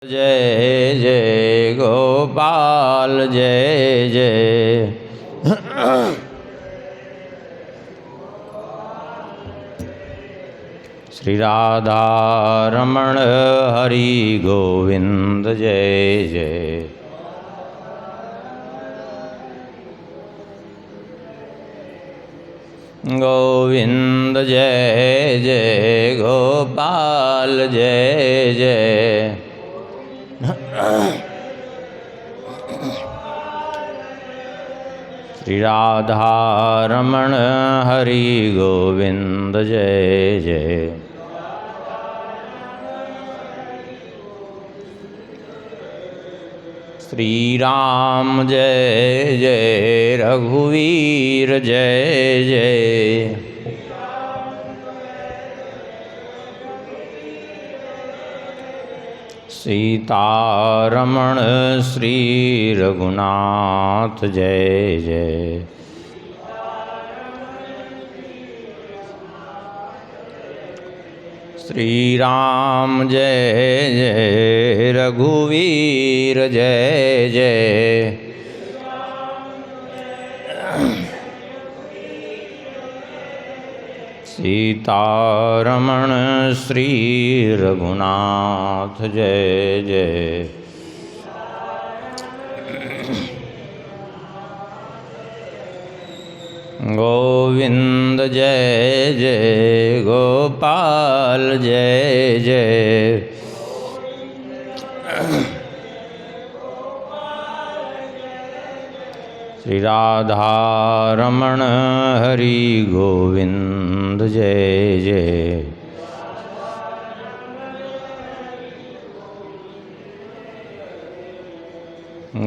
जय जय गोपाल जय जय। श्री राधा रमण हरि गोविंद जय जय। गोविंद जय जय गोपाल जय जय। श्री राधा रमण हरि गोविंद जय जय। श्री राम जय जय रघुवीर जय जय। सीतारमण श्री रघुनाथ जय जय। श्री राम जय जय रघुवीर जय जय। सीतारमण श्री रघुनाथ जय जय। गोविंद जय जय गोपाल जय जय। श्री राधा रमण हरि गोविंद जय जय।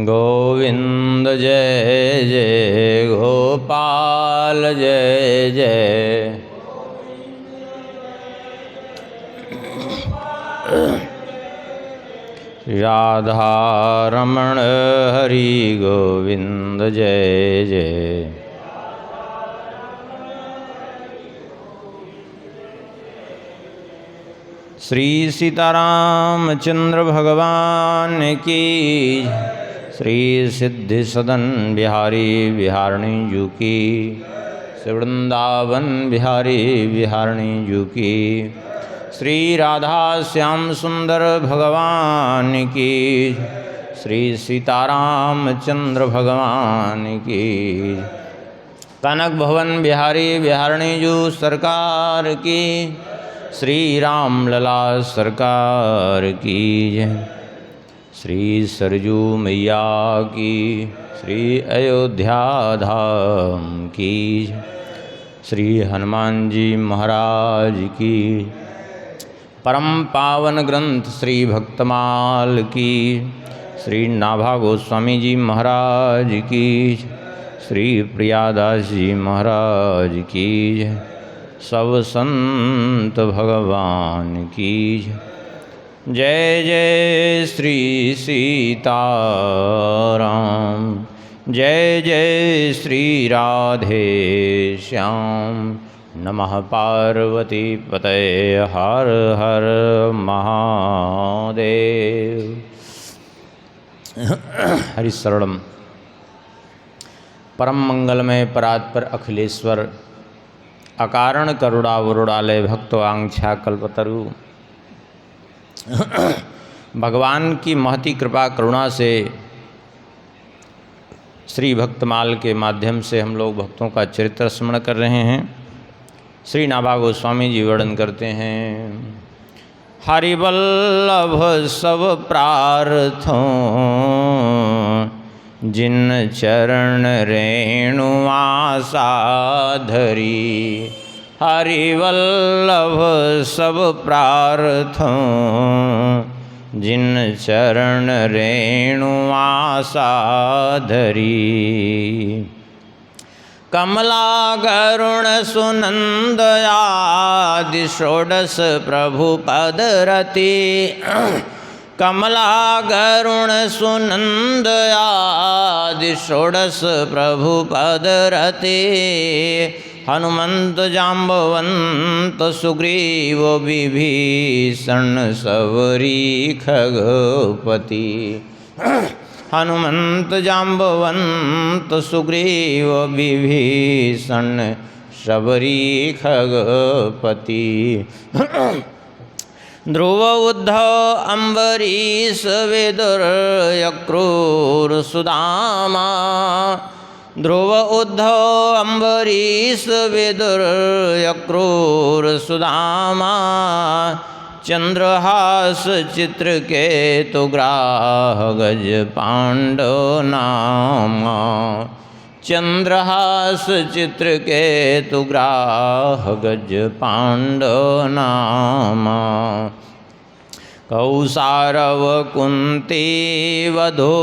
गोविंद जय जय गोपाल जय जय। राधा रमण हरि गोविंद जय जय। श्री सीतारामचंद्र भगवान की। श्री सिद्धि सदन बिहारी बिहारणी जू की। श्री वृंदावन बिहारी बिहारणी जू की। श्री राधा श्याम सुंदर भगवान की। श्री सीतारामचंद्र भगवान की। कनक भवन बिहारी बिहारणी जू सरकार की। श्री राम लला सरकार की जय। श्री सरजू मैया की। श्री अयोध्या धाम की। श्री हनुमान जी महाराज की। परम पावन ग्रंथ श्री भक्तमाल की। श्री नाभा गोस्वामी जी महाराज की। श्री प्रियादास जी महाराज की। सब संत भगवान की। जय जय श्री सीताराम। जय जय श्री राधे श्याम। नमः पार्वती पतये हर हर महादेव। हरिशरणम। परम मंगलमय परात्पर अखिलेश्वर अकारण करुणावरुणालय भक्तवांछा कल्पतरु। भगवान की महती कृपा करुणा से श्री भक्तमाल के माध्यम से हम लोग भक्तों का चरित्र स्मरण कर रहे हैं। श्री नाभा गोस्वामी जी वर्णन करते हैं। हरिवल्लभ सब प्रार्थों जिन चरण रेणु आशा धरी। हरिवल्लभ सब प्रार्थों जिन चरण रेणु आशा धरी। कमला गरुण सुनंद आदि षोडश प्रभु पद रति। कमला गरुण सुनंद आदि षोडश प्रभु पद रति। हनुमंत जाम्बवंत सुग्रीव विभीषण सबरी खगपति। हनुमंत जाम्बवंत सुग्रीव विभीषण सबरी खगपति। ध्रुव उद्धव अम्बरीश विदुर अक्रूर सुदामा। ध्रुव उद्धव अम्बरीश विदुर अक्रूर सुदामा। चंद्रहास चित्रकेतु ग्राह गज पांडव नामा। चंद्रहास चित्रकेतु ग्राह गज पांडव नामा। कौसारव कुंती वधो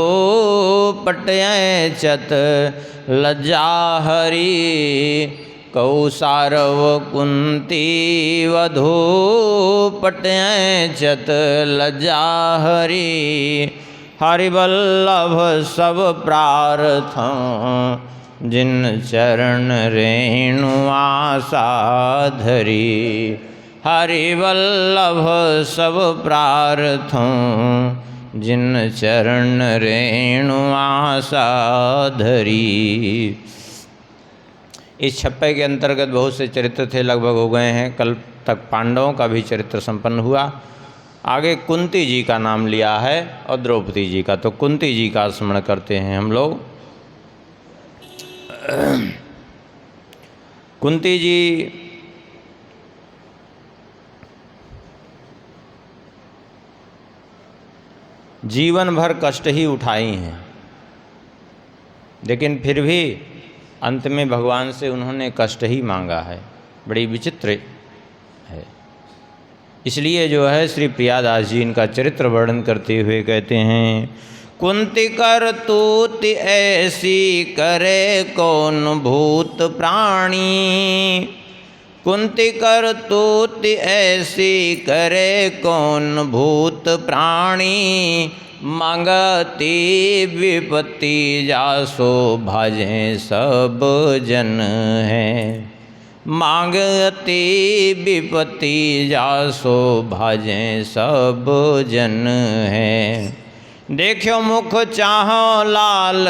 पटयचत लज्जा हरि। कौसारव कुंती वधो पटयचत लज्जा हरि। हरिवल्लभ सब प्रार्थं जिन चरण रेणु आशा धरी। हरिवल्लभ सब प्रार्थं जिन चरण रेणु आशा धरी। इस छप्पे के अंतर्गत बहुत से चरित्र थे, लगभग हो गए हैं। कल तक पांडवों का भी चरित्र संपन्न हुआ। आगे कुंती जी का नाम लिया है और द्रौपदी जी का, तो कुंती जी का स्मरण करते हैं हम लोग। कुंती जी जीवन भर कष्ट ही उठाई हैं, लेकिन फिर भी अंत में भगवान से उन्होंने कष्ट ही मांगा है। बड़ी विचित्र है। इसलिए जो है श्री प्रियादास जी इनका चरित्र वर्णन करते हुए कहते हैं, कुंती करतूत ऐसी करे कौन भूत प्राणी। कुंती करतूत ऐसी करे कौन भूत प्राणी। मांगती विपत्ति जासो भाजें सब जन है। मांगती विपत्ति जासो भाजें सब जन है। देखो मुख चाहो लाल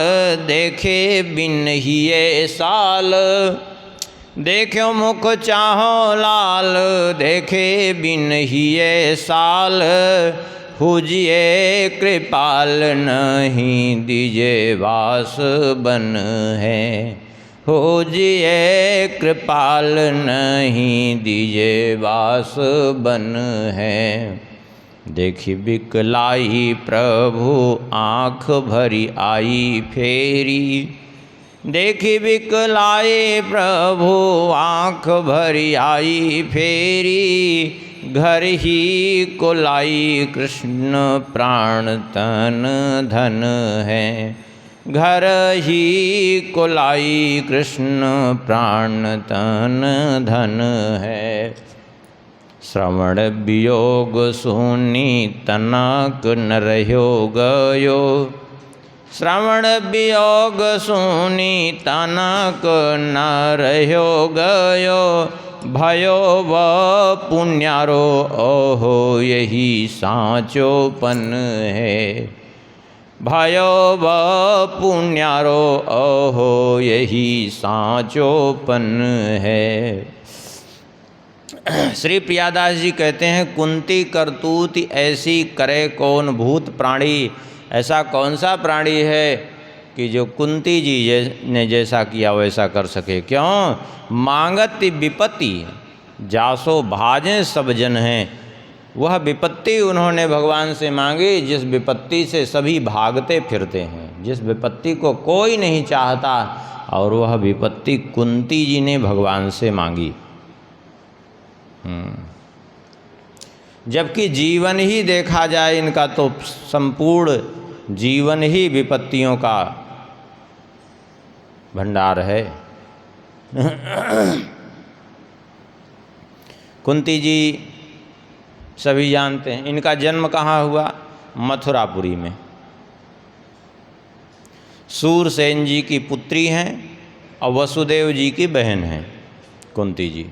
देखे बिन हिये साल। देखो मुख चाहो लाल देखे बिन हिये साल। हुजिए कृपाल नहीं दीजे वास बन है। होजिए कृपाल नहीं दीजे वास बन है। देखी बिकलाई प्रभु आँख भरी आई फेरी। देखी बिकलाई प्रभु आँख भरी आई फेरी। घर ही को लाई कृष्ण प्राण तन धन है। घर ही को लाई कृष्ण प्राण तन धन है। श्रवण वियोग सुनी तनक न रह्यो गयो। श्रवण वियोग सुनी तनक न रह्यो गयो। भयो व पुण्यारो ओहो यही साँचोपन है। भयो व पुण्यारो ओहो यही साँचोपन है। श्री प्रियादास जी कहते हैं, कुंती करतूत ऐसी करे कौन भूत प्राणी। ऐसा कौन सा प्राणी है कि जो कुंती जी ने जैसा किया वैसा कर सके। क्यों? मांगत विपत्ति जासो भाजें सब जन हैं। वह विपत्ति उन्होंने भगवान से मांगी जिस विपत्ति से सभी भागते फिरते हैं, जिस विपत्ति को कोई नहीं चाहता, और वह विपत्ति कुंती जी ने भगवान से मांगी। जबकि जीवन ही देखा जाए इनका तो संपूर्ण जीवन ही विपत्तियों का भंडार है। कुंती जी सभी जानते हैं। इनका जन्म कहाँ हुआ? मथुरापुरी में। सूरसेन जी की पुत्री हैं और वसुदेव जी की बहन हैं। कुंती जी।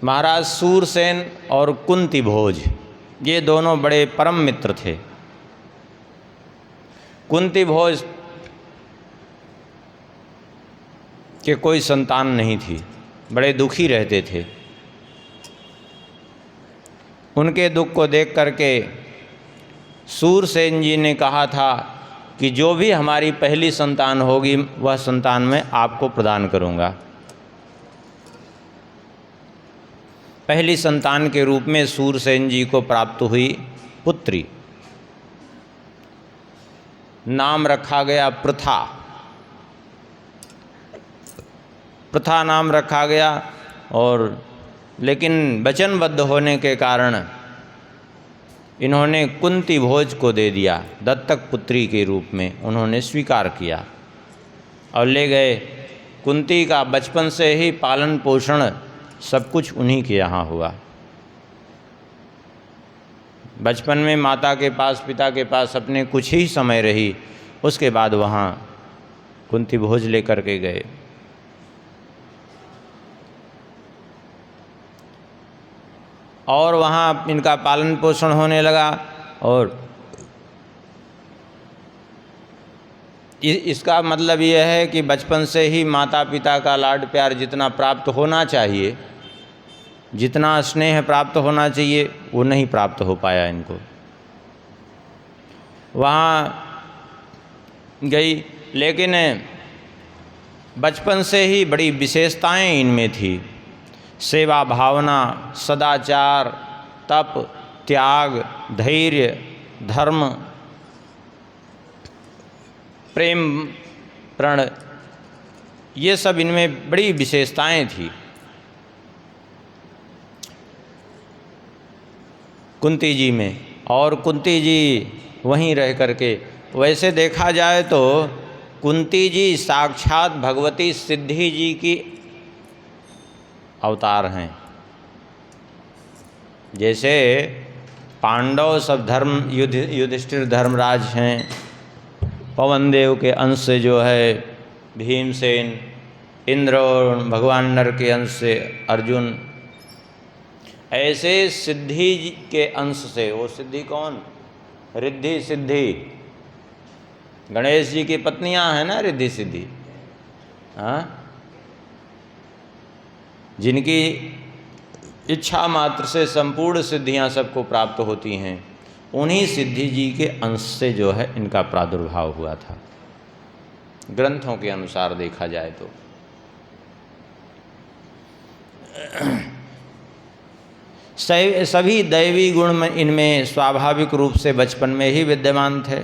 महाराज सूरसेन और कुंती भोज ये दोनों बड़े परम मित्र थे। कुंती भोज के कोई संतान नहीं थी, बड़े दुखी रहते थे। उनके दुख को देख करके सूरसेन जी ने कहा था कि जो भी हमारी पहली संतान होगी वह संतान मैं आपको प्रदान करूंगा। पहली संतान के रूप में सूरसेन जी को प्राप्त हुई पुत्री। नाम रखा गया प्रथा। प्रथा नाम रखा गया, और लेकिन वचनबद्ध होने के कारण इन्होंने कुंती भोज को दे दिया, दत्तक पुत्री के रूप में उन्होंने स्वीकार किया और ले गए। कुंती का बचपन से ही पालन पोषण सब कुछ उन्हीं के यहाँ हुआ। बचपन में माता के पास, पिता के पास अपने कुछ ही समय रही, उसके बाद वहाँ कुंती भोज लेकर के गए। और वहाँ इनका पालन पोषण होने लगा, और इसका मतलब यह है कि बचपन से ही माता पिता का लाड प्यार जितना प्राप्त होना चाहिए, जितना स्नेह प्राप्त होना चाहिए, वो नहीं प्राप्त हो पाया इनको। वहाँ गई, लेकिन बचपन से ही बड़ी विशेषताएं इनमें थी। सेवा भावना, सदाचार, तप, त्याग, धैर्य, धर्म, प्रेम, प्रण, ये सब इनमें बड़ी विशेषताएं थी। कुंती जी में, और कुंती जी वहीं रह करके, वैसे देखा जाए तो कुंती जी साक्षात भगवती सिद्धि जी की अवतार हैं। जैसे पांडव सब युधिष्ठिर धर्मराज हैं, पवन देव के अंश से जो है भीमसेन, इंद्र और भगवान नर के अंश से अर्जुन, ऐसे सिद्धि जी के अंश से, वो सिद्धि कौन? रिद्धि सिद्धि, गणेश जी की पत्नियां हैं ना रिद्धि सिद्धि, हाँ, जिनकी इच्छा मात्र से संपूर्ण सिद्धियां सबको प्राप्त होती हैं, उन्हीं सिद्धि जी के अंश से जो है इनका प्रादुर्भाव हुआ था, ग्रंथों के अनुसार देखा जाए तो। सभी दैवी गुण इनमें स्वाभाविक रूप से बचपन में ही विद्यमान थे।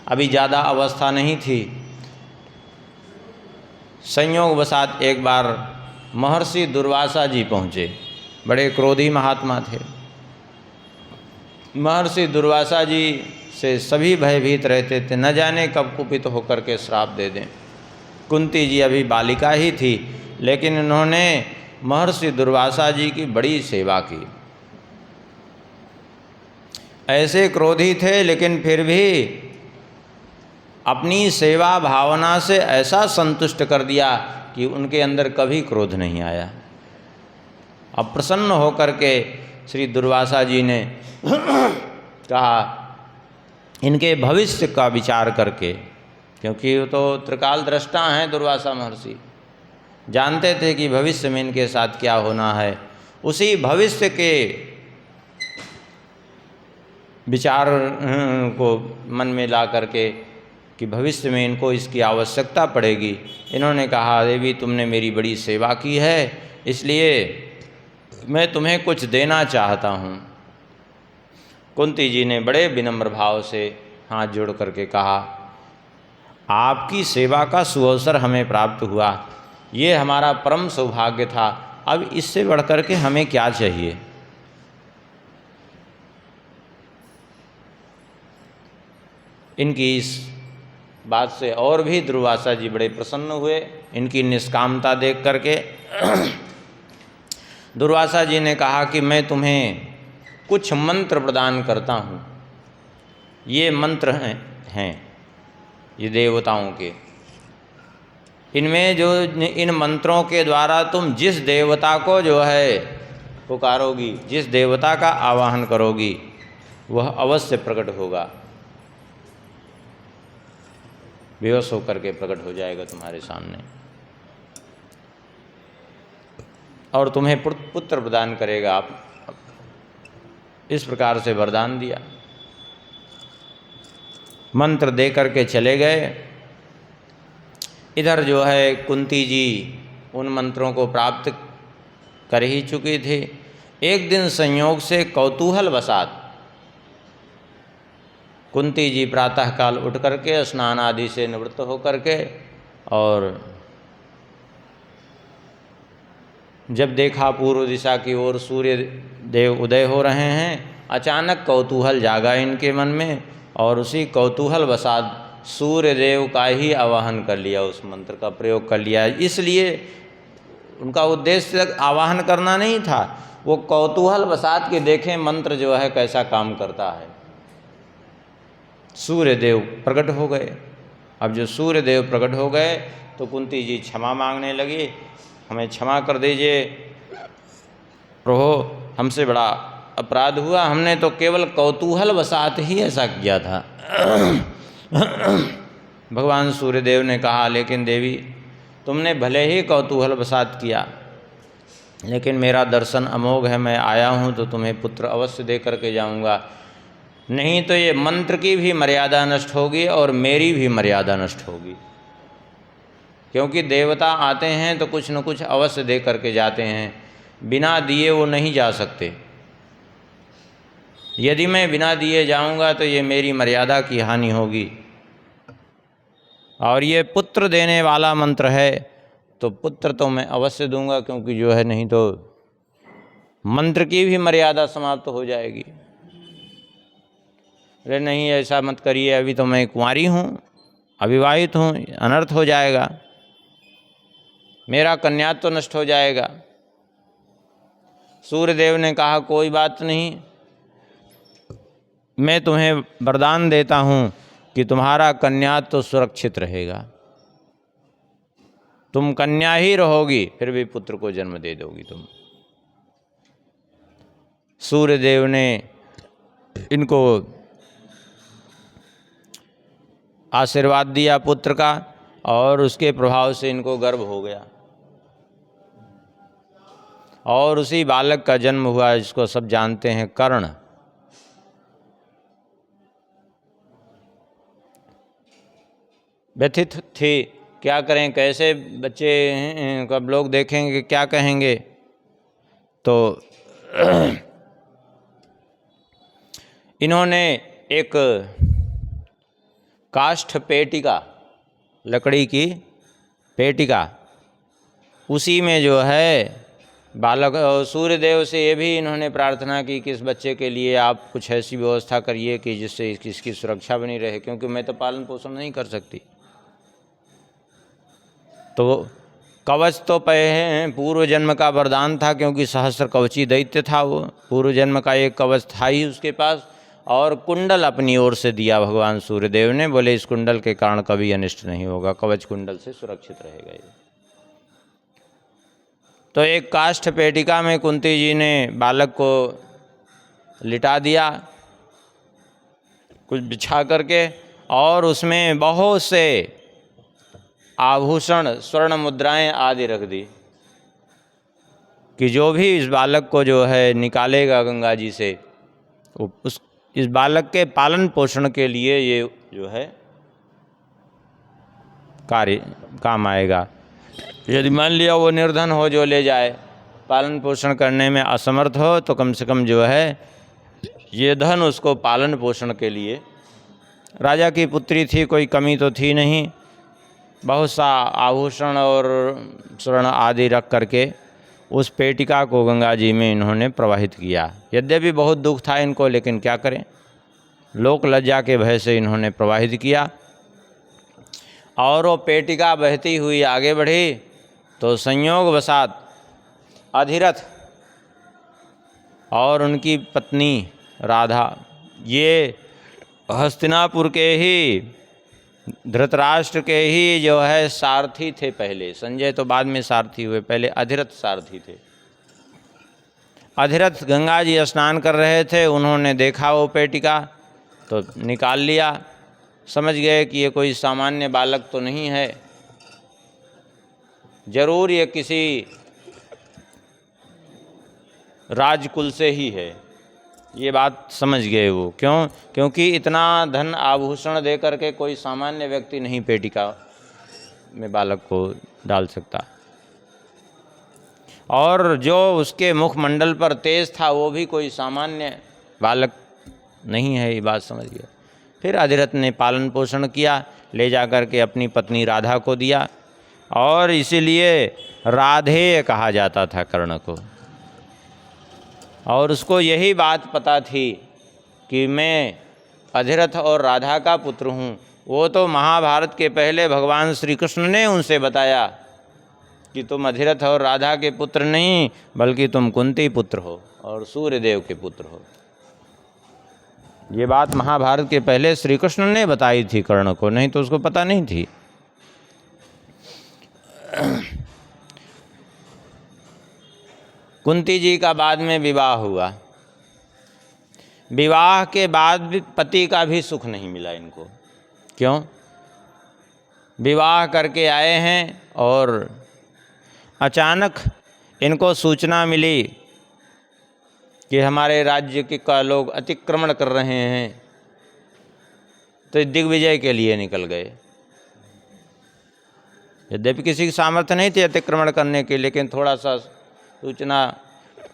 अभी ज़्यादा अवस्था नहीं थी। संयोगवशात एक बार महर्षि दुर्वासा जी पहुँचे, बड़े क्रोधी महात्मा थे। महर्षि दुर्वासा जी से सभी भयभीत रहते थे, न जाने कब कुपित होकर के श्राप दे दें। कुंती जी अभी बालिका ही थी, लेकिन इन्होंने महर्षि दुर्वासा जी की बड़ी सेवा की। ऐसे क्रोधी थे, लेकिन फिर भी अपनी सेवा भावना से ऐसा संतुष्ट कर दिया कि उनके अंदर कभी क्रोध नहीं आया। अब प्रसन्न होकर के श्री दुर्वासा जी ने कहा, इनके भविष्य का विचार करके, क्योंकि वो तो त्रिकाल दृष्टा हैं दुर्वासा महर्षि, जानते थे कि भविष्य में इनके साथ क्या होना है। उसी भविष्य के विचार को मन में ला करके कि भविष्य में इनको इसकी आवश्यकता पड़ेगी, इन्होंने कहा, देवी तुमने मेरी बड़ी सेवा की है, इसलिए मैं तुम्हें कुछ देना चाहता हूँ। कुंती जी ने बड़े विनम्र भाव से हाथ जोड़ करके कहा, आपकी सेवा का सुअवसर हमें प्राप्त हुआ, ये हमारा परम सौभाग्य था, अब इससे बढ़कर के हमें क्या चाहिए। इनकी इस बात से और भी दुर्वासा जी बड़े प्रसन्न हुए, इनकी निष्कामता देख करके। दुर्वासा जी ने कहा कि मैं तुम्हें कुछ मंत्र प्रदान करता हूँ। ये मंत्र हैं, हैं ये देवताओं के। इनमें जो इन मंत्रों के द्वारा तुम जिस देवता को जो है पुकारोगी, जिस देवता का आवाहन करोगी, वह अवश्य प्रकट होगा, बेहोश होकर के प्रकट हो जाएगा तुम्हारे सामने और तुम्हें पुत्र प्रदान करेगा। आप इस प्रकार से वरदान दिया। मंत्र दे करके चले गए। इधर जो है कुंती जी उन मंत्रों को प्राप्त कर ही चुकी थी। एक दिन संयोग से कौतूहल वसात कुंती जी प्रातःकाल उठ करके स्नान आदि से निवृत्त होकर के और जब देखा पूर्व दिशा की ओर सूर्य देव उदय हो रहे हैं, अचानक कौतूहल जागा इनके मन में और उसी कौतूहल वसात सूर्य देव का ही आवाहन कर लिया, उस मंत्र का प्रयोग कर लिया। इसलिए उनका उद्देश्य आवाहन करना नहीं था, वो कौतूहल वसात के देखें मंत्र जो है कैसा काम करता है। सूर्य देव प्रकट हो गए। अब जो सूर्य देव प्रकट हो गए तो कुंती जी क्षमा मांगने लगी, हमें क्षमा कर दीजिए प्रभु, हमसे बड़ा अपराध हुआ, हमने तो केवल कौतूहल वसात ही ऐसा किया था। भगवान सूर्यदेव ने कहा, लेकिन देवी तुमने भले ही कौतूहल वसात किया, लेकिन मेरा दर्शन अमोघ है, मैं आया हूँ तो तुम्हें पुत्र अवश्य दे करके जाऊँगा, नहीं तो ये मंत्र की भी मर्यादा नष्ट होगी और मेरी भी मर्यादा नष्ट होगी। क्योंकि देवता आते हैं तो कुछ न कुछ अवश्य दे करके जाते हैं, बिना दिए वो नहीं जा सकते। यदि मैं बिना दिए जाऊंगा तो ये मेरी मर्यादा की हानि होगी। और ये पुत्र देने वाला मंत्र है तो पुत्र तो मैं अवश्य दूंगा, क्योंकि जो है नहीं तो मंत्र की भी मर्यादा समाप्त हो जाएगी। अरे नहीं, ऐसा मत करिए, अभी तो मैं कुंवारी हूँ, अविवाहित हूँ, अनर्थ हो जाएगा, मेरा कन्यात्व तो नष्ट हो जाएगा। सूर्यदेव ने कहा, कोई बात नहीं, मैं तुम्हें वरदान देता हूँ कि तुम्हारा कन्यात्व तो सुरक्षित रहेगा, तुम कन्या ही रहोगी, फिर भी पुत्र को जन्म दे दोगी तुम। सूर्यदेव ने इनको आशीर्वाद दिया पुत्र का और उसके प्रभाव से इनको गर्भ हो गया और उसी बालक का जन्म हुआ जिसको सब जानते हैं, कर्ण। व्यथित थे, क्या करें, कैसे बच्चे हैं, कब लोग देखेंगे, क्या कहेंगे। तो इन्होंने एक काष्ठ पेटिका, लकड़ी की पेटिका, उसी में जो है बालक, सूर्यदेव से ये भी इन्होंने प्रार्थना की कि इस बच्चे के लिए आप कुछ ऐसी व्यवस्था करिए कि जिससे इसकी सुरक्षा बनी रहे, क्योंकि मैं तो पालन पोषण नहीं कर सकती। तो कवच तो पूर्व जन्म का वरदान था, क्योंकि सहस्र कवची दैत्य था वो, पूर्व जन्म का एक कवच था ही उसके पास, और कुंडल अपनी ओर से दिया भगवान सूर्यदेव ने, बोले इस कुंडल के कारण कभी अनिष्ट नहीं होगा, कवच कुंडल से सुरक्षित रहेगा ये। तो एक काष्ठ पेटिका में कुंती जी ने बालक को लिटा दिया कुछ बिछा करके, और उसमें बहुत से आभूषण, स्वर्ण मुद्राएं आदि रख दी कि जो भी इस बालक को जो है निकालेगा गंगा जी से, इस बालक के पालन पोषण के लिए ये जो है कार्य काम आएगा। यदि मान लिया वो निर्धन हो, जो ले जाए, पालन पोषण करने में असमर्थ हो, तो कम से कम जो है ये धन उसको पालन पोषण के लिए। राजा की पुत्री थी, कोई कमी तो थी नहीं, बहुत सा आभूषण और स्वर्ण आदि रख करके उस पेटिका को गंगा जी में इन्होंने प्रवाहित किया। यद्यपि बहुत दुख था इनको, लेकिन क्या करें, लोक लज्जा के भय से इन्होंने प्रवाहित किया। और वो पेटिका बहती हुई आगे बढ़ी तो संयोगवशात अधिरथ और उनकी पत्नी राधा, ये हस्तिनापुर के ही धृतराष्ट्र के ही जो है सारथी थे पहले। संजय तो बाद में सारथी हुए, पहले अधिरथ सारथी थे। अधिरथ गंगा जी स्नान कर रहे थे, उन्होंने देखा वो पेटिका तो निकाल लिया। समझ गए कि ये कोई सामान्य बालक तो नहीं है, जरूर ये किसी राजकुल से ही है। ये बात समझ गए वो। क्यों? क्योंकि इतना धन आभूषण दे करके कोई सामान्य व्यक्ति नहीं पेटिका में बालक को डाल सकता। और जो उसके मुखमंडल पर तेज था वो भी कोई सामान्य बालक नहीं है, ये बात समझ गया। फिर अधिरथ ने पालन पोषण किया, ले जा कर के अपनी पत्नी राधा को दिया, और इसीलिए राधेय कहा जाता था कर्ण को। और उसको यही बात पता थी कि मैं अधिरथ और राधा का पुत्र हूँ। वो तो महाभारत के पहले भगवान श्री कृष्ण ने उनसे बताया कि तुम अधिरथ और राधा के पुत्र नहीं, बल्कि तुम कुंती पुत्र हो और सूर्यदेव के पुत्र हो। ये बात महाभारत के पहले श्री कृष्ण ने बताई थी कर्ण को, नहीं तो उसको पता नहीं थी। कुंती जी का बाद में विवाह हुआ। विवाह के बाद भी पति का भी सुख नहीं मिला इनको। क्यों? विवाह करके आए हैं और अचानक इनको सूचना मिली कि हमारे राज्य के का लोग अतिक्रमण कर रहे हैं, तो दिग्विजय के लिए निकल गए। यद्यपि किसी की सामर्थ्य नहीं थी अतिक्रमण करने की, लेकिन थोड़ा सा सूचना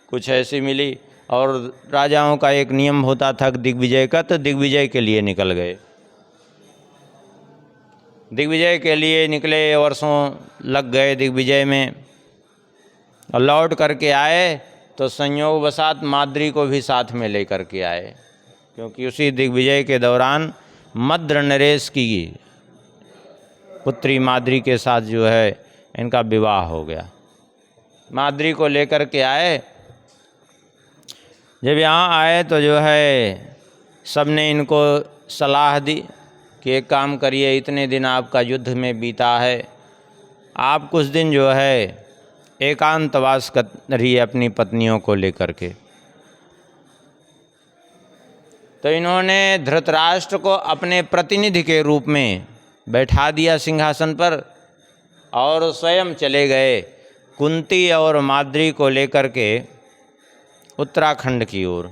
कुछ ऐसी मिली, और राजाओं का एक नियम होता था दिग्विजय का, तो दिग्विजय के लिए निकल गए। दिग्विजय के लिए निकले, वर्षों लग गए दिग्विजय में, और लौट करके आए तो संयोगवशात माद्री को भी साथ में लेकर के आए, क्योंकि उसी दिग्विजय के दौरान मद्र नरेश की पुत्री माद्री के साथ जो है इनका विवाह हो गया। माद्री को लेकर के आए। जब यहाँ आए तो जो है सबने इनको सलाह दी कि एक काम करिए, इतने दिन आपका युद्ध में बीता है, आप कुछ दिन जो है एकांतवास करिए अपनी पत्नियों को लेकर के। तो इन्होंने धृतराष्ट्र को अपने प्रतिनिधि के रूप में बैठा दिया सिंहासन पर, और स्वयं चले गए कुंती और माद्री को लेकर के उत्तराखंड की ओर।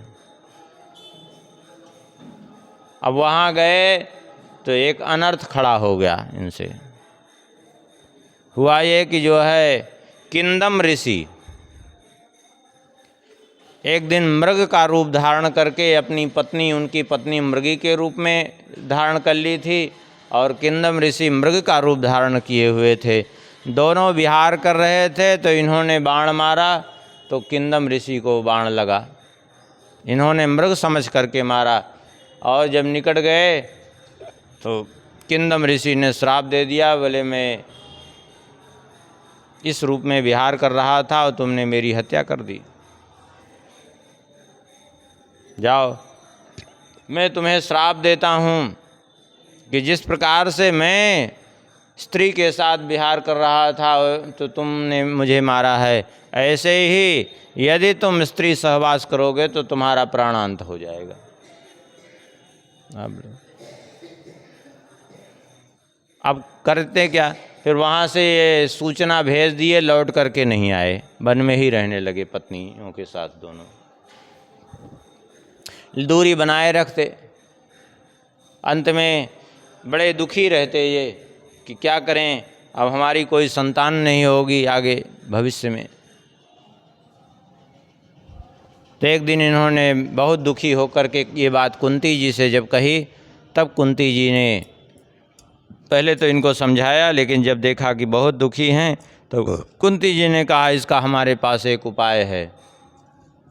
अब वहाँ गए तो एक अनर्थ खड़ा हो गया इनसे। हुआ ये कि जो है किंदम ऋषि एक दिन मृग का रूप धारण करके अपनी पत्नी, उनकी पत्नी मृगी के रूप में धारण कर ली थी, और किंदम ऋषि मृग का रूप धारण किए हुए थे। दोनों विहार कर रहे थे तो इन्होंने बाण मारा, तो किंदम ऋषि को बाण लगा। इन्होंने मृग समझ करके मारा, और जब निकट गए तो किंदम ऋषि ने श्राप दे दिया, बोले मैं इस रूप में विहार कर रहा था और तुमने मेरी हत्या कर दी। जाओ, मैं तुम्हें श्राप देता हूँ कि जिस प्रकार से मैं स्त्री के साथ विहार कर रहा था तो तुमने मुझे मारा है, ऐसे ही यदि तुम स्त्री सहवास करोगे तो तुम्हारा प्राणांत हो जाएगा। अब करते क्या? फिर वहाँ से ये सूचना भेज दिए, लौट करके नहीं आए, वन में ही रहने लगे पत्नियों के साथ, दोनों दूरी बनाए रखते। अंत में बड़े दुखी रहते ये कि क्या करें, अब हमारी कोई संतान नहीं होगी आगे भविष्य में। तो एक दिन इन्होंने बहुत दुखी होकर के ये बात कुंती जी से जब कही, तब कुंती जी ने पहले तो इनको समझाया, लेकिन जब देखा कि बहुत दुखी हैं तो कुंती जी ने कहा इसका हमारे पास एक उपाय है।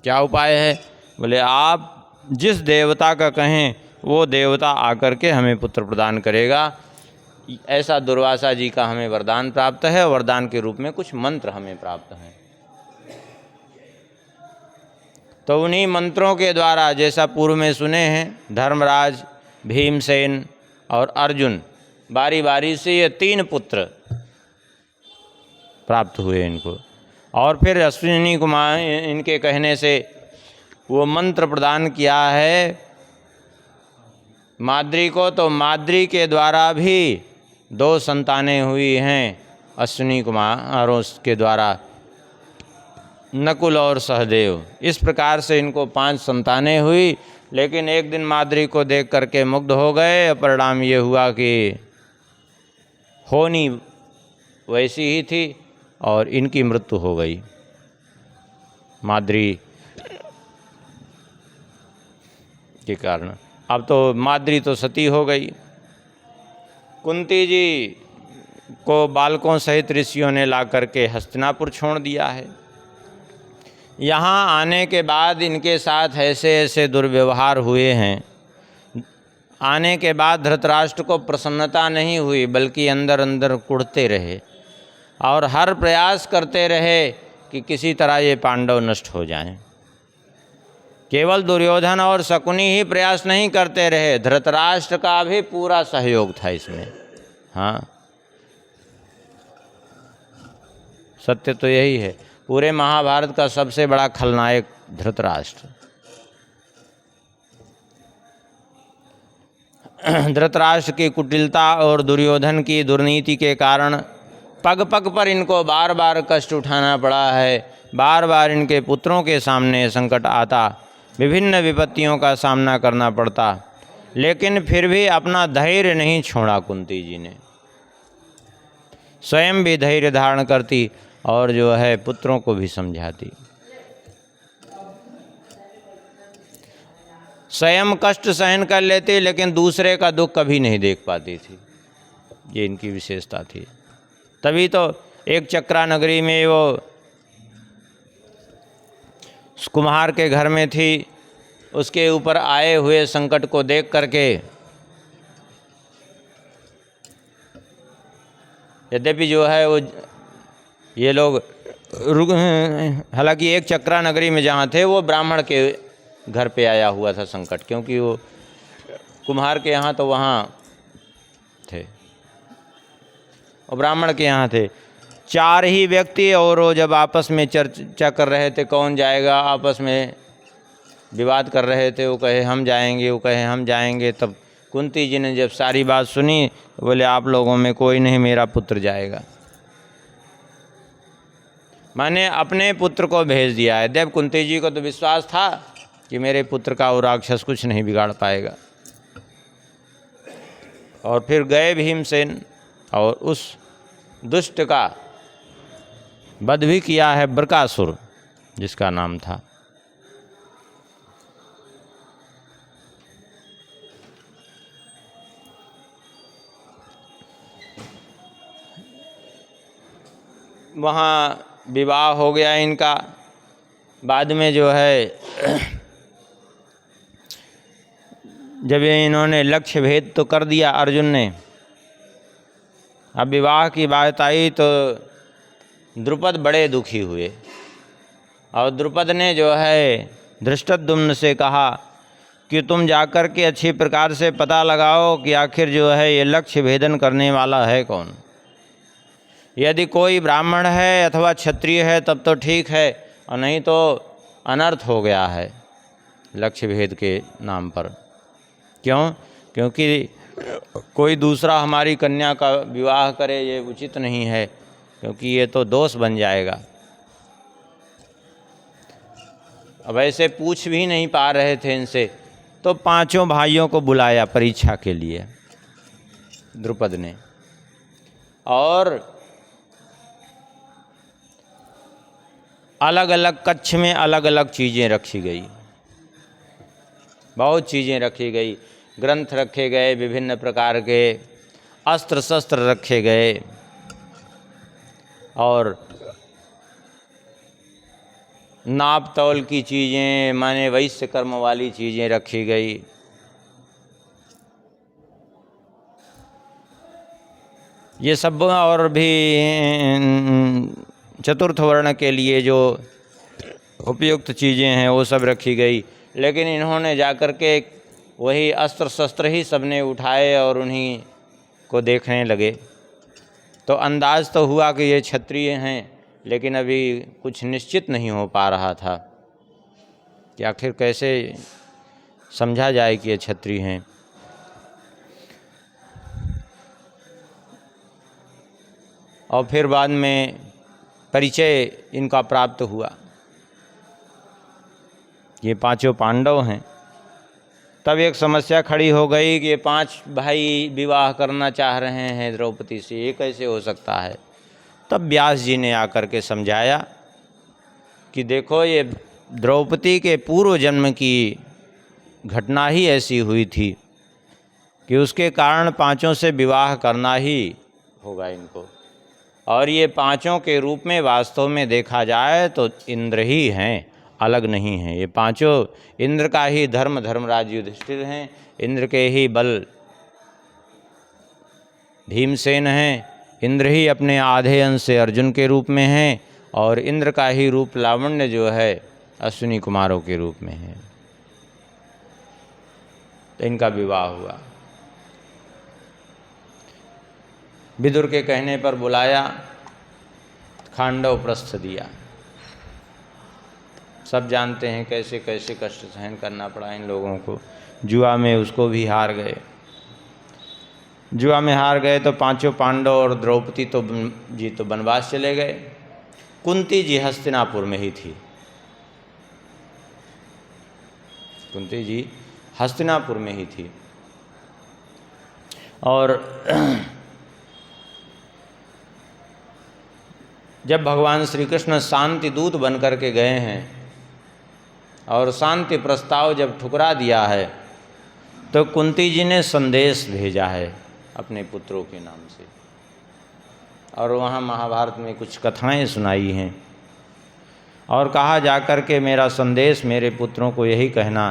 क्या उपाय है? बोले आप जिस देवता का कहें वो देवता आकर के हमें पुत्र प्रदान करेगा। ऐसा दुर्वासा जी का हमें वरदान प्राप्त है, वरदान के रूप में कुछ मंत्र हमें प्राप्त हैं। तो उन्हीं मंत्रों के द्वारा, जैसा पूर्व में सुने हैं, धर्मराज भीमसेन और अर्जुन, बारी बारी से ये 3 पुत्र प्राप्त हुए इनको। और फिर अश्विनी कुमार इनके कहने से वो मंत्र प्रदान किया है माद्री को, तो माद्री के द्वारा भी 2 संतानें हुई हैं अश्विनी कुमारों के द्वारा, नकुल और सहदेव। इस प्रकार से इनको 5 संतानें हुई, लेकिन एक दिन माद्री को देख करके मुग्ध हो गए। परिणाम ये हुआ कि होनी वैसी ही थी और इनकी मृत्यु हो गई। माद्री के कारण अब तो माद्री तो सती हो गई। कुंती जी को बालकों सहित ऋषियों ने ला करके हस्तिनापुर छोड़ दिया है। यहाँ आने के बाद इनके साथ ऐसे ऐसे दुर्व्यवहार हुए हैं, आने के बाद धृतराष्ट्र को प्रसन्नता नहीं हुई, बल्कि अंदर अंदर कुढ़ते रहे और हर प्रयास करते रहे कि किसी तरह ये पांडव नष्ट हो जाएं। केवल दुर्योधन और शकुनी ही प्रयास नहीं करते रहे, धृतराष्ट्र का भी पूरा सहयोग था इसमें। हाँ, सत्य तो यही है। पूरे महाभारत का सबसे बड़ा खलनायक धृतराष्ट्र। धृतराष्ट्र की कुटिलता और दुर्योधन की दुर्नीति के कारण पग पग पर इनको बार बार कष्ट उठाना पड़ा है। बार बार इनके पुत्रों के सामने संकट आता, विभिन्न विपत्तियों का सामना करना पड़ता, लेकिन फिर भी अपना धैर्य नहीं छोड़ा कुंती जी ने। स्वयं भी धैर्य धारण करती और जो है पुत्रों को भी समझाती। स्वयं कष्ट सहन कर लेती, लेकिन दूसरे का दुख कभी नहीं देख पाती थी। ये इनकी विशेषता थी। तभी तो एक चक्रा नगरी में वो कुम्हार के घर में थी, उसके ऊपर आए हुए संकट को देख करके, यद्यपि जो है वो ये लोग हालांकि एक चक्रा नगरी में जहाँ थे वो ब्राह्मण के घर पे आया हुआ था संकट, क्योंकि वो कुम्हार के यहाँ तो वहाँ थे और ब्राह्मण के यहाँ थे। 4 ही व्यक्ति और वो जब आपस में चर्चा कर रहे थे कौन जाएगा, आपस में विवाद कर रहे थे। वो कहे हम जाएंगे, वो कहे हम जाएंगे। तब कुंती जी ने जब सारी बात सुनी तो बोले आप लोगों में कोई नहीं, मेरा पुत्र जाएगा। मैंने अपने पुत्र को भेज दिया है। देव कुंती जी को तो विश्वास था कि मेरे पुत्र का वो राक्षस कुछ नहीं बिगाड़ पाएगा। और फिर गए भीमसेन और उस दुष्ट का वध भी किया है, बृकासुर जिसका नाम था। वहाँ विवाह हो गया इनका। बाद में जो है जब इन्होंने लक्ष्य भेद तो कर दिया अर्जुन ने, अब विवाह की बात आई तो द्रुपद बड़े दुखी हुए और द्रुपद ने जो है धृष्टद्युम्न से कहा कि तुम जाकर के अच्छी प्रकार से पता लगाओ कि आखिर जो है ये लक्ष्य भेदन करने वाला है कौन। यदि कोई ब्राह्मण है अथवा क्षत्रिय है तब तो ठीक है, और नहीं तो अनर्थ हो गया है लक्ष्य भेद के नाम पर। क्यों? क्योंकि कोई दूसरा हमारी कन्या का विवाह करे ये उचित नहीं है, क्योंकि ये तो दोष बन जाएगा। अब ऐसे पूछ भी नहीं पा रहे थे इनसे, तो 5 भाइयों को बुलाया परीक्षा के लिए द्रुपद ने, और अलग अलग कक्ष में अलग अलग चीज़ें रखी गई, बहुत चीज़ें रखी गई, ग्रंथ रखे गए, विभिन्न प्रकार के अस्त्र शस्त्र रखे गए और नाप तौल की चीज़ें माने वैश्य कर्म वाली चीज़ें रखी गई। ये सब और भी चतुर्थ वर्ण के लिए जो उपयुक्त चीज़ें हैं वो सब रखी गई। लेकिन इन्होंने जाकर के वही अस्त्र शस्त्र ही सबने उठाए और उन्हीं को देखने लगे। तो अंदाज तो हुआ कि ये क्षत्रिय हैं, लेकिन अभी कुछ निश्चित नहीं हो पा रहा था कि आखिर कैसे समझा जाए कि ये क्षत्रिय हैं। और फिर बाद में परिचय इनका प्राप्त हुआ, ये पांचों पांडव हैं। तब एक समस्या खड़ी हो गई कि ये 5 भाई विवाह करना चाह रहे हैं द्रौपदी से, ये कैसे हो सकता है। तब व्यास जी ने आकर के समझाया कि देखो, ये द्रौपदी के पूर्व जन्म की घटना ही ऐसी हुई थी कि उसके कारण 5 से विवाह करना ही होगा इनको। और ये 5 के रूप में वास्तव में देखा जाए तो इंद्र ही हैं, अलग नहीं हैं। ये 5 इंद्र का ही धर्म, धर्मराज युधिष्ठिर हैं। इंद्र के ही बल भीमसेन हैं। इंद्र ही अपने आधे अंश से अर्जुन के रूप में हैं। और इंद्र का ही रूप लावण्य जो है अश्विनी कुमारों के रूप में है। तो इनका विवाह हुआ। विदुर के कहने पर बुलाया, खांडव प्रस्थ दिया। सब जानते हैं कैसे कैसे कष्ट सहन करना पड़ा इन लोगों को। जुआ में उसको भी हार गए। जुआ में हार गए तो 5 पांडव और द्रौपदी तो वनवास चले गए। कुंती जी हस्तिनापुर में ही थी। कुंती जी हस्तिनापुर में ही थी। और जब भगवान श्री कृष्ण शांति दूत बन कर के गए हैं और शांति प्रस्ताव जब ठुकरा दिया है, तो कुंती जी ने संदेश भेजा है अपने पुत्रों के नाम से। और वहाँ महाभारत में कुछ कथाएं सुनाई हैं और कहा जाकर के मेरा संदेश मेरे पुत्रों को यही कहना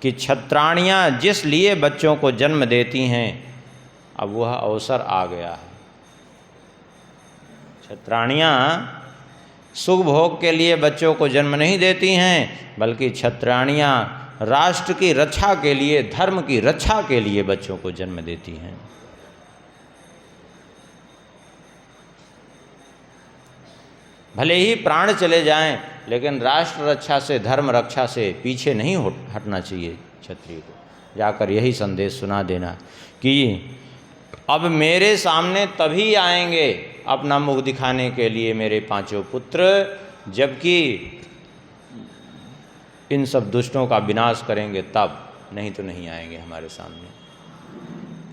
कि क्षत्राणियाँ जिस लिए बच्चों को जन्म देती हैं, अब वह अवसर आ गया है। क्षत्राणियाँ सुख भोग के लिए बच्चों को जन्म नहीं देती हैं, बल्कि क्षत्राणियाँ राष्ट्र की रक्षा के लिए, धर्म की रक्षा के लिए बच्चों को जन्म देती हैं। भले ही प्राण चले जाएं, लेकिन राष्ट्र रक्षा से, धर्म रक्षा से पीछे नहीं हटना चाहिए क्षत्रिय को। जाकर यही संदेश सुना देना कि अब मेरे सामने तभी आएंगे अपना मुख दिखाने के लिए मेरे 5 पुत्र, जबकि इन सब दुष्टों का विनाश करेंगे तब, नहीं तो नहीं आएंगे हमारे सामने।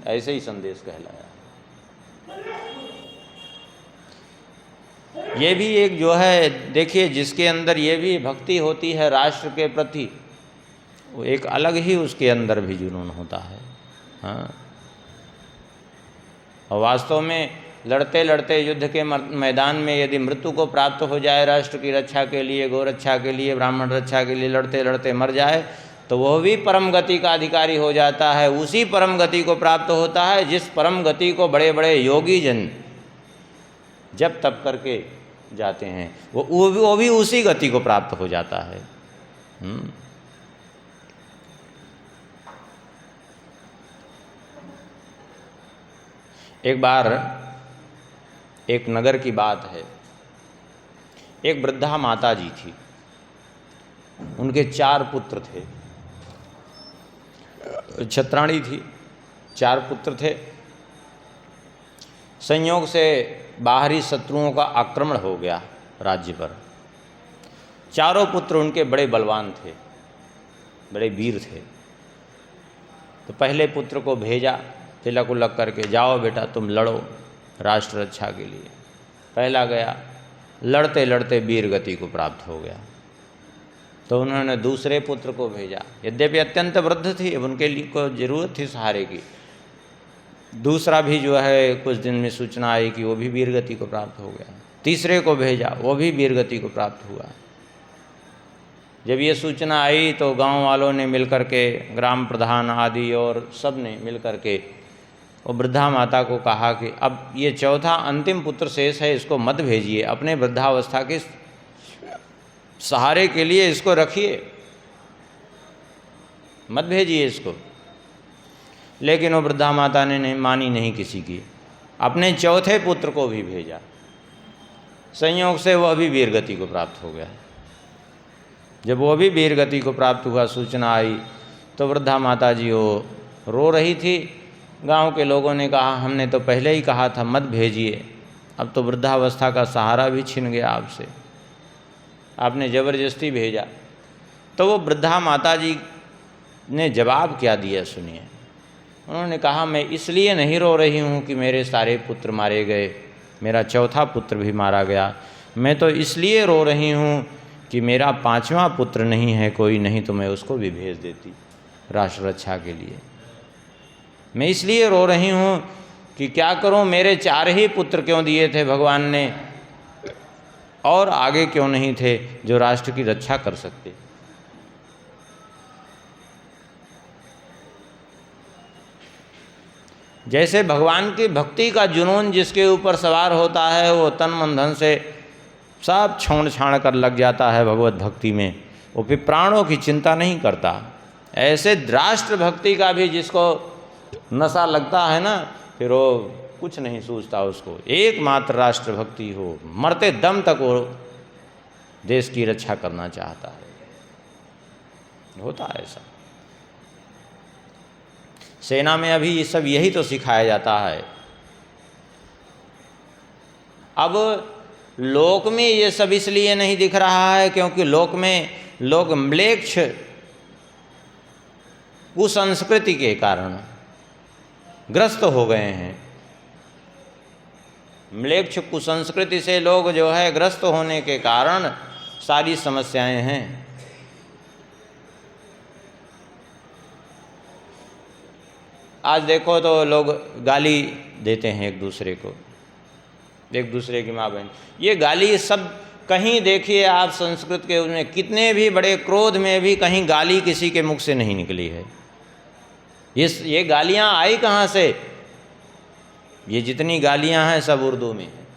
ऐसे ही संदेश कहलाया। ये भी एक जो है, देखिए, जिसके अंदर ये भी भक्ति होती है राष्ट्र के प्रति, वो एक अलग ही उसके अंदर भी जुनून होता है। हाँ, और वास्तव में लड़ते लड़ते युद्ध के मैदान में यदि मृत्यु को प्राप्त हो जाए, राष्ट्र की रक्षा के लिए, गौ रक्षा के लिए, ब्राह्मण रक्षा के लिए लड़ते लड़ते मर जाए, तो वह भी परम गति का अधिकारी हो जाता है। उसी परम गति को प्राप्त होता है जिस परम गति को बड़े बड़े योगी जन जब तप करके जाते हैं, वो भी उसी गति को प्राप्त हो जाता है। एक बार एक नगर की बात है। एक वृद्धा माता जी थी, उनके 4 पुत्र थे। क्षत्राणी थी, 4 पुत्र थे। संयोग से बाहरी शत्रुओं का आक्रमण हो गया राज्य पर। 4 पुत्र उनके बड़े बलवान थे, बड़े वीर थे। तो पहले पुत्र को भेजा तिलक उलक करके, जाओ बेटा तुम लड़ो राष्ट्र रक्षा के लिए। पहला गया, लड़ते लड़ते वीर गति को प्राप्त हो गया। तो उन्होंने दूसरे पुत्र को भेजा, यद्यपि अत्यंत वृद्ध थी, अब उनके लिए को जरूरत थी सहारे की। दूसरा भी जो है कुछ दिन में सूचना आई कि वो भी वीर गति को प्राप्त हो गया। तीसरे को भेजा, वो भी वीर गति को प्राप्त हुआ। जब ये सूचना आई तो गांव वालों ने मिलकर के, ग्राम प्रधान आदि और सब ने मिलकर के और वृद्धा माता को कहा कि अब ये 4था अंतिम पुत्र शेष है, इसको मत भेजिए, अपने वृद्धावस्था के सहारे के लिए इसको रखिए, मत भेजिए इसको। लेकिन वो वृद्धा माता ने नहीं मानी, नहीं किसी की। अपने चौथे पुत्र को भी भेजा। संयोग से वह भी वीरगति को प्राप्त हो गया। जब वो भी वीरगति को प्राप्त हुआ, सूचना आई, तो वृद्धा माता जी वो रो रही थी। गांव के लोगों ने कहा हमने तो पहले ही कहा था मत भेजिए, अब तो वृद्धावस्था का सहारा भी छिन गया आपसे, आपने ज़बरदस्ती भेजा। तो वो वृद्धा माता जी ने जवाब क्या दिया सुनिए। उन्होंने कहा मैं इसलिए नहीं रो रही हूँ कि मेरे सारे पुत्र मारे गए, मेरा चौथा पुत्र भी मारा गया। मैं तो इसलिए रो रही हूँ कि मेरा पांचवा पुत्र नहीं है कोई, नहीं तो मैं उसको भी भेज देती राष्ट्र रक्षा के लिए। मैं इसलिए रो रही हूँ कि क्या करूँ, मेरे 4 ही पुत्र क्यों दिए थे भगवान ने, और आगे क्यों नहीं थे जो राष्ट्र की रक्षा कर सकते। जैसे भगवान की भक्ति का जुनून जिसके ऊपर सवार होता है, वो तन मन धन से सब छोड़ छाड़ कर लग जाता है भगवत भक्ति में, वो फिर प्राणों की चिंता नहीं करता। ऐसे राष्ट्र भक्ति का भी जिसको नशा लगता है ना, फिर वो कुछ नहीं सूझता उसको, एकमात्र राष्ट्र भक्ति हो, मरते दम तक वो देश की रक्षा करना चाहता है। होता है ऐसा। सेना में अभी ये सब यही तो सिखाया जाता है। अब लोक में ये सब इसलिए नहीं दिख रहा है क्योंकि लोक में लोग म्लेच्छ कुसंस्कृति के कारण ग्रस्त हो गए हैं। म्लेच्छ कुसंस्कृति से लोग जो है ग्रस्त होने के कारण सारी समस्याएं हैं। आज देखो तो लोग गाली देते हैं एक दूसरे को, एक दूसरे की माँ बहन। ये गाली सब कहीं देखिए आप संस्कृत के उसमें कितने भी बड़े क्रोध में भी कहीं गाली किसी के मुख से नहीं निकली है। ये गालियाँ आई कहाँ से? ये जितनी गालियाँ हैं सब उर्दू में है।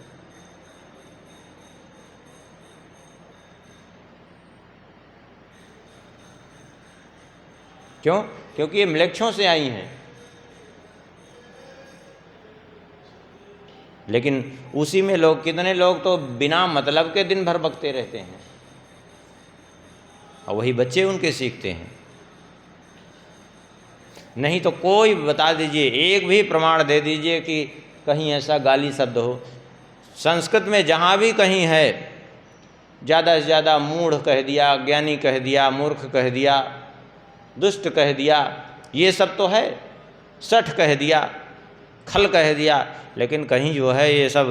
क्यों? क्योंकि ये म्लेच्छों से आई हैं। लेकिन उसी में लोग, कितने लोग तो बिना मतलब के दिन भर बकते रहते हैं और वही बच्चे उनके सीखते हैं। नहीं तो कोई बता दीजिए, एक भी प्रमाण दे दीजिए कि कहीं ऐसा गाली शब्द हो। संस्कृत में जहाँ भी कहीं है, ज़्यादा से ज़्यादा मूढ़ कह दिया, अज्ञानी कह दिया, मूर्ख कह दिया, दुष्ट कह दिया, ये सब तो है। सठ कह दिया, खल कह दिया, लेकिन कहीं जो है ये सब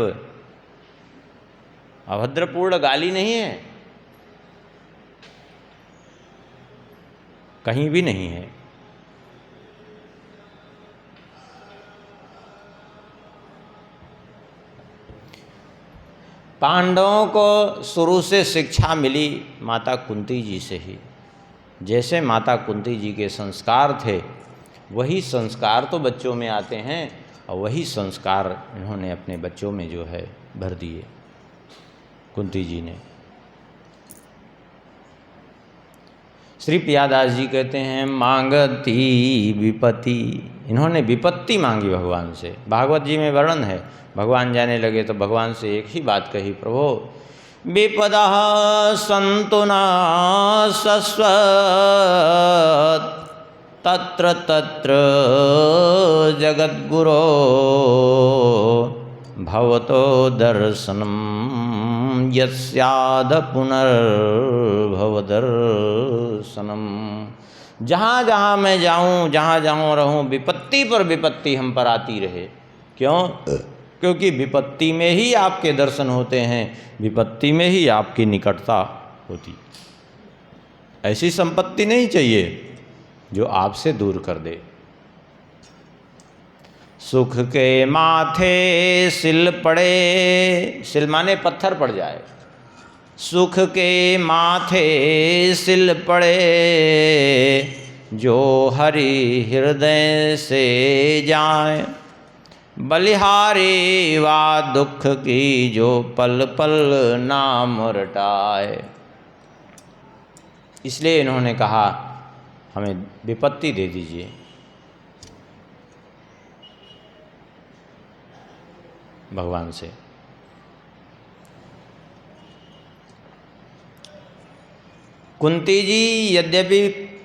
अभद्रपूर्ण गाली नहीं है, कहीं भी नहीं है। पांडवों को शुरू से शिक्षा मिली माता कुंती जी से ही। जैसे माता कुंती जी के संस्कार थे, वही संस्कार तो बच्चों में आते हैं और वही संस्कार इन्होंने अपने बच्चों में जो है भर दिए कुंती जी ने। श्री प्रियादास जी कहते हैं मांगती विपत्ति, इन्होंने विपत्ति मांगी भगवान से। भागवत जी में वर्णन है, भगवान जाने लगे तो भगवान से एक ही बात कही, प्रभो विपदा सन्तु न शश्वत् तत्र तत्र जगद्गुरो भवतो दर्शनम यस्याद पुनर्भव दर्शनम। जहाँ जहाँ मैं जाऊँ, जहाँ जहाँ रहूँ, विपत्ति पर विपत्ति हम पर आती रहे। क्यों? क्योंकि विपत्ति में ही आपके दर्शन होते हैं, विपत्ति में ही आपकी निकटता होती। ऐसी संपत्ति नहीं चाहिए जो आपसे दूर कर दे। सुख के माथे सिल पड़े, सिल माने पत्थर पड़ जाए। सुख के माथे सिल पड़े जो हरि हृदय से जाए, बलिहारी वा दुख की जो पल पल नाम रटाए। इसलिए इन्होंने कहा हमें विपत्ति दे दीजिए। भगवान से। कुंती जी यद्यपि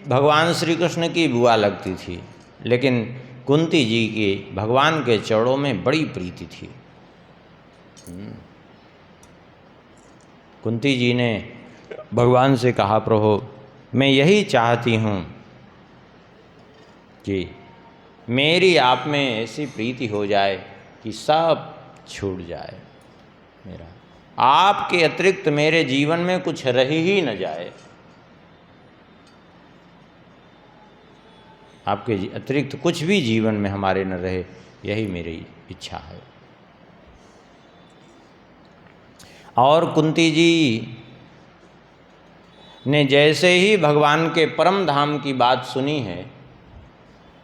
भगवान श्री कृष्ण की बुआ लगती थी, लेकिन कुंती जी की भगवान के चरणों में बड़ी प्रीति थी। कुंती जी ने भगवान से कहा, प्रभु मैं यही चाहती हूँ कि मेरी आप में ऐसी प्रीति हो जाए कि सब छूट जाए मेरा, आपके अतिरिक्त मेरे जीवन में कुछ रह ही न जाए, आपके अतिरिक्त कुछ भी जीवन में हमारे न रहे, यही मेरी इच्छा है। और कुंती जी ने जैसे ही भगवान के परम धाम की बात सुनी है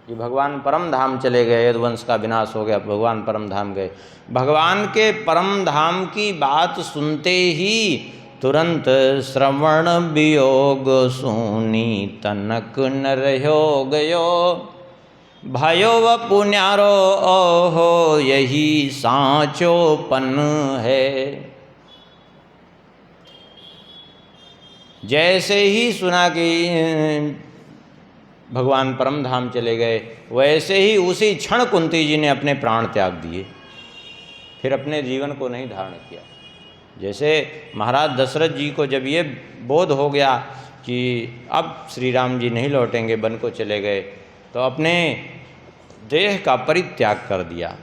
कि भगवान परम धाम चले गए, यदुवंश का विनाश हो गया, भगवान परम धाम गए, भगवान के परम धाम की बात सुनते ही तुरंत श्रवण वियोग सुनी तनक न रहो गयो, भयो व पुण्यारो ओहो यही साँचोपन है। जैसे ही सुना कि भगवान परम धाम चले गए, वैसे ही उसी क्षण कुंती जी ने अपने प्राण त्याग दिए, फिर अपने जीवन को नहीं धारण किया। जैसे महाराज दशरथ जी को जब ये बोध हो गया कि अब श्री राम जी नहीं लौटेंगे, वन को चले गए, तो अपने देह का परित्याग कर दिया।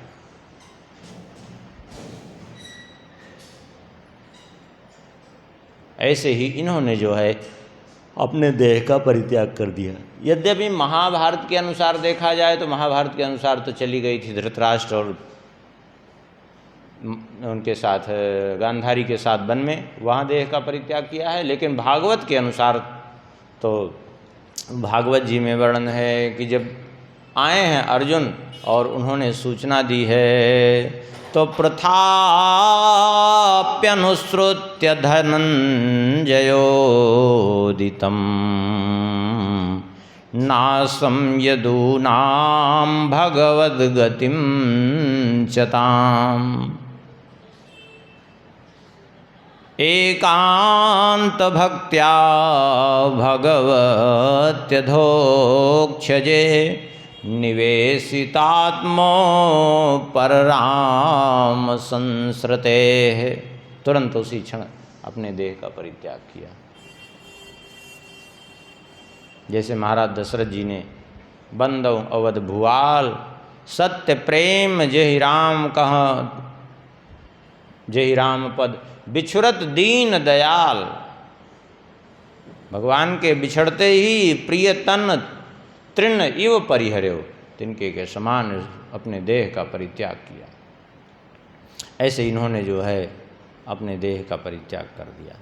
ऐसे ही इन्होंने जो है अपने देह का परित्याग कर दिया। यद्यपि महाभारत के अनुसार देखा जाए तो महाभारत के अनुसार तो चली गई थी धृतराष्ट्र और उनके साथ गांधारी के साथ वन में, वहाँ देह का परित्याग किया है। लेकिन भागवत के अनुसार तो भागवत जी में वर्णन है कि जब आए हैं अर्जुन और उन्होंने सूचना दी है, तो प्रथाप्यनुसृत्य धनंजयोदितं नासं यदूनां भगवद्गतिं च ताम् एकांत भक्त्या भगवत्यधोक्षजे निवेशितात्मो परराम संसृते। तुरंत उसी क्षण अपने देह का परित्याग किया। जैसे महाराज दशरथ जी ने बंदौ अवध भुआल सत्य प्रेम जेहि राम कह जेहि राम पद बिछुरत दीन दयाल, भगवान के बिछड़ते ही प्रिय तन तृण इव परिहर्यो, तिनके के समान अपने देह का परित्याग किया। ऐसे इन्होंने जो है अपने देह का परित्याग कर दिया।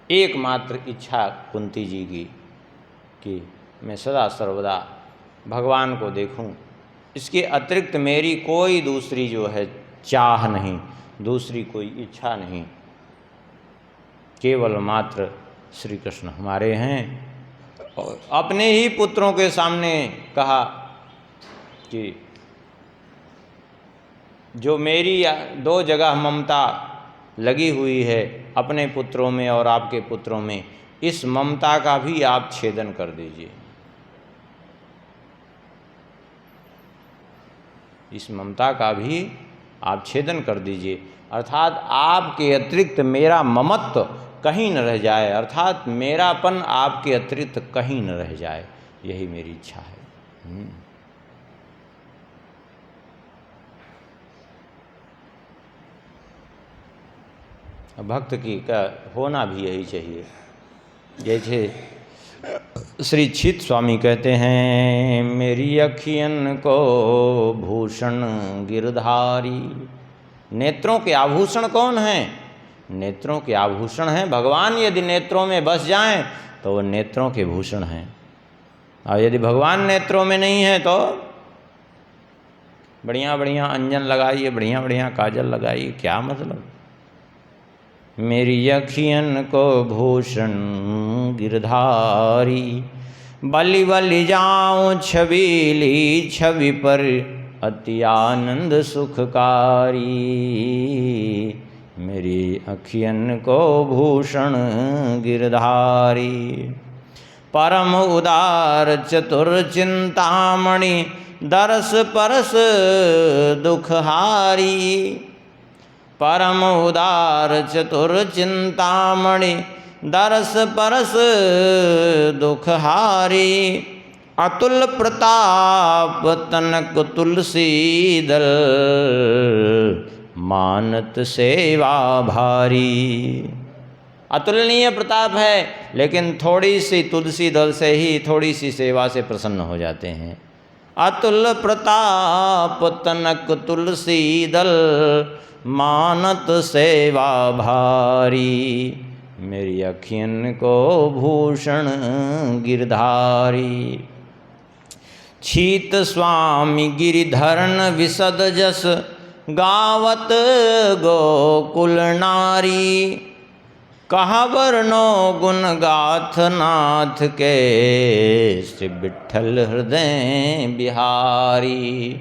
एकमात्र इच्छा कुंती जी की कि मैं सदा सर्वदा भगवान को देखूं, इसके अतिरिक्त मेरी कोई दूसरी जो है चाह नहीं, दूसरी कोई इच्छा नहीं, केवल मात्र श्री कृष्ण हमारे हैं। और अपने ही पुत्रों के सामने कहा कि जो मेरी दो जगह ममता लगी हुई है अपने पुत्रों में और आपके पुत्रों में, इस ममता का भी आप छेदन कर दीजिए, इस ममता का भी आप छेदन कर दीजिए, अर्थात आपके अतिरिक्त मेरा ममत्व कहीं न रह जाए, अर्थात मेरापन आपके अतिरिक्त कहीं न रह जाए, यही मेरी इच्छा है। भक्त की का होना भी यही चाहिए। जैसे श्री चित स्वामी कहते हैं, मेरी अखियन को भूषण गिरधारी। नेत्रों के आभूषण कौन हैं? नेत्रों के आभूषण हैं भगवान। यदि नेत्रों में बस जाएं तो वो नेत्रों के भूषण हैं, और यदि भगवान नेत्रों में नहीं है तो बढ़िया बढ़िया अंजन लगाइए, बढ़िया बढ़िया काजल लगाइए, क्या मतलब। मेरी अखियन को भूषण गिरधारी बलि बलि जाऊं छबीली छवि पर, अति आनंद सुखकारी। मेरी अखियन को भूषण गिरधारी। परम उदार चतुर चिंतामणि, दरस परस दुखहारी। परम उदार चतुर चिंतामणि, दरस परस दुखहारी। अतुल प्रताप तनक तुलसी दल, मानत सेवा भारी। अतुलनीय प्रताप है, लेकिन थोड़ी सी तुलसी दल से ही, थोड़ी सी सेवा से प्रसन्न हो जाते हैं। अतुल प्रताप तनक तुलसी दल, मानत सेवा भारी। मेरी अखियन को भूषण गिरधारी। छीत स्वामी गिरिधरन विशद जस, गावत गोकुल नारी। कहा वर्णो गुण गाथ नाथ के, श्री विट्ठल हृदय बिहारी।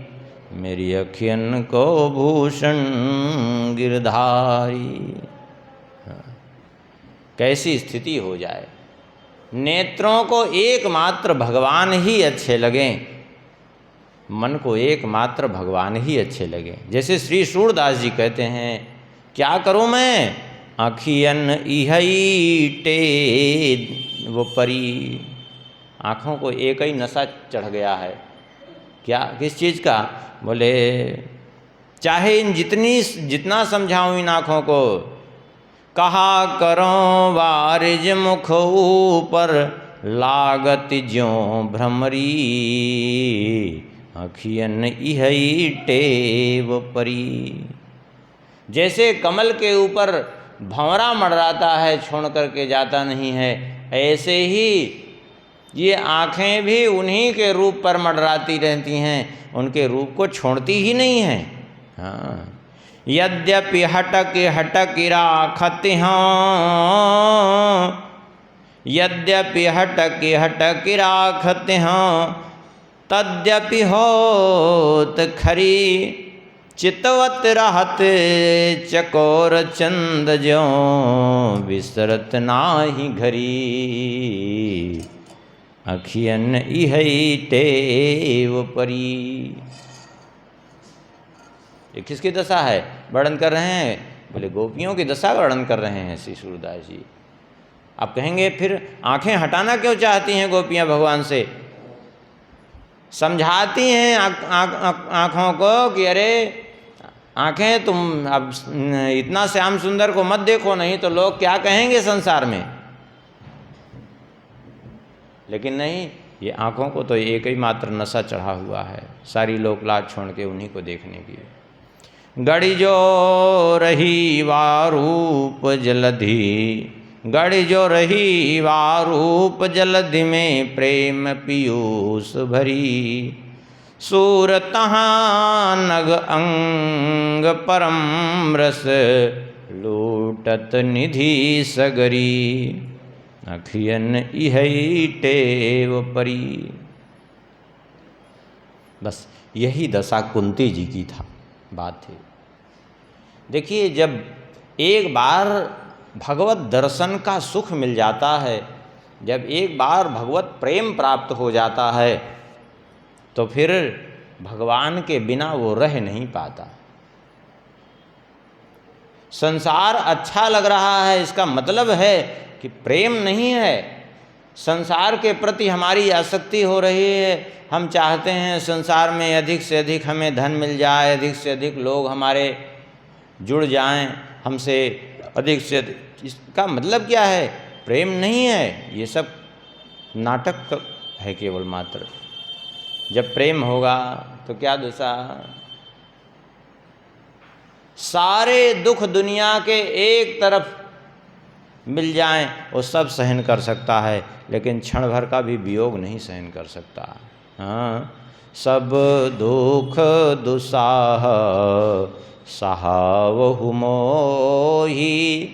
मेरी अखियन को भूषण गिरधारी। कैसी स्थिति हो जाए, नेत्रों को एकमात्र भगवान ही अच्छे लगें, मन को एकमात्र भगवान ही अच्छे लगे। जैसे श्री सूरदास जी कहते हैं, क्या करूं मैं, आँखियन इहई टे वो परी। आँखों को एक ही नशा चढ़ गया है। क्या, किस चीज़ का? बोले चाहे इन जितना समझाऊं इन आँखों को, कहा करो वारिज मुख ऊपर, लागत ज्यों भ्रमरी। अखियन इहई टेव परी। जैसे कमल के ऊपर भंवरा मंडराता है, छोड़ करके जाता नहीं है, ऐसे ही ये आँखें भी उन्हीं के रूप पर मंडराती रहती हैं, उनके रूप को छोड़ती ही नहीं हैं। हाँ, यद्यपि हटक राखत हों, यद्यपि हटक राखत हों, तद्यपि होत खरी। चितवत रहत चकोर चंद ज्यों, विसरत नाहि घरी। अखियन इहई टेव परी। ये किसकी दशा है वर्णन कर रहे हैं? बोले गोपियों की दशा वर्णन कर रहे हैं श्री सूरदास जी। आप कहेंगे फिर आंखें हटाना क्यों चाहती हैं गोपियां भगवान से? समझाती हैं आँखों को कि अरे आँखें, तुम अब इतना श्याम सुंदर को मत देखो, नहीं तो लोग क्या कहेंगे संसार में। लेकिन नहीं, ये आँखों को तो एक ही मात्र नशा चढ़ा हुआ है, सारी लोक लाज छोड़ के उन्हीं को देखने की। गड़ी जो रही वारूप जलधि, गड़ी जो रही वारूप जलधि में, प्रेम पीयूष भरी। सूर तहाँ नग अंग परम रस, लूटत निधि सगरी। अखियन इहई टेव परी। बस यही दशा कुंती जी की बात थी। देखिए, जब एक बार भगवत दर्शन का सुख मिल जाता है, जब एक बार भगवत प्रेम प्राप्त हो जाता है, तो फिर भगवान के बिना वो रह नहीं पाता। संसार अच्छा लग रहा है, इसका मतलब है कि प्रेम नहीं है। संसार के प्रति हमारी आसक्ति हो रही है, हम चाहते हैं संसार में अधिक से अधिक हमें धन मिल जाए, अधिक से अधिक लोग हमारे जुड़ जाएं हमसे, अधिक से अधिक। इसका मतलब क्या है? प्रेम नहीं है, ये सब नाटक है केवल मात्र। जब प्रेम होगा तो क्या दशा? सारे दुख दुनिया के एक तरफ मिल जाएं, वो सब सहन कर सकता है, लेकिन क्षण भर का भी वियोग नहीं सहन कर सकता। हाँ, सब दुख दुसाह सहावहु मोही,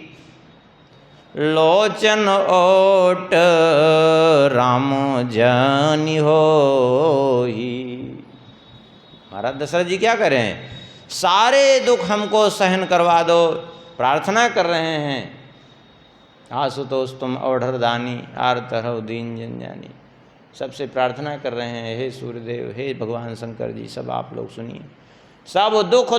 लोचन ओट राम जानि होई। महाराज दशरथ जी क्या कर रहे हैं? सारे दुख हमको सहन करवा दो, प्रार्थना कर रहे हैं। आशुतोष तुम अवढ़र दानी, आर्त हरौ दीन जन जानी। सबसे प्रार्थना कर रहे हैं, हे सूर्यदेव, हे भगवान शंकर जी, सब आप लोग सुनिए। सब दुख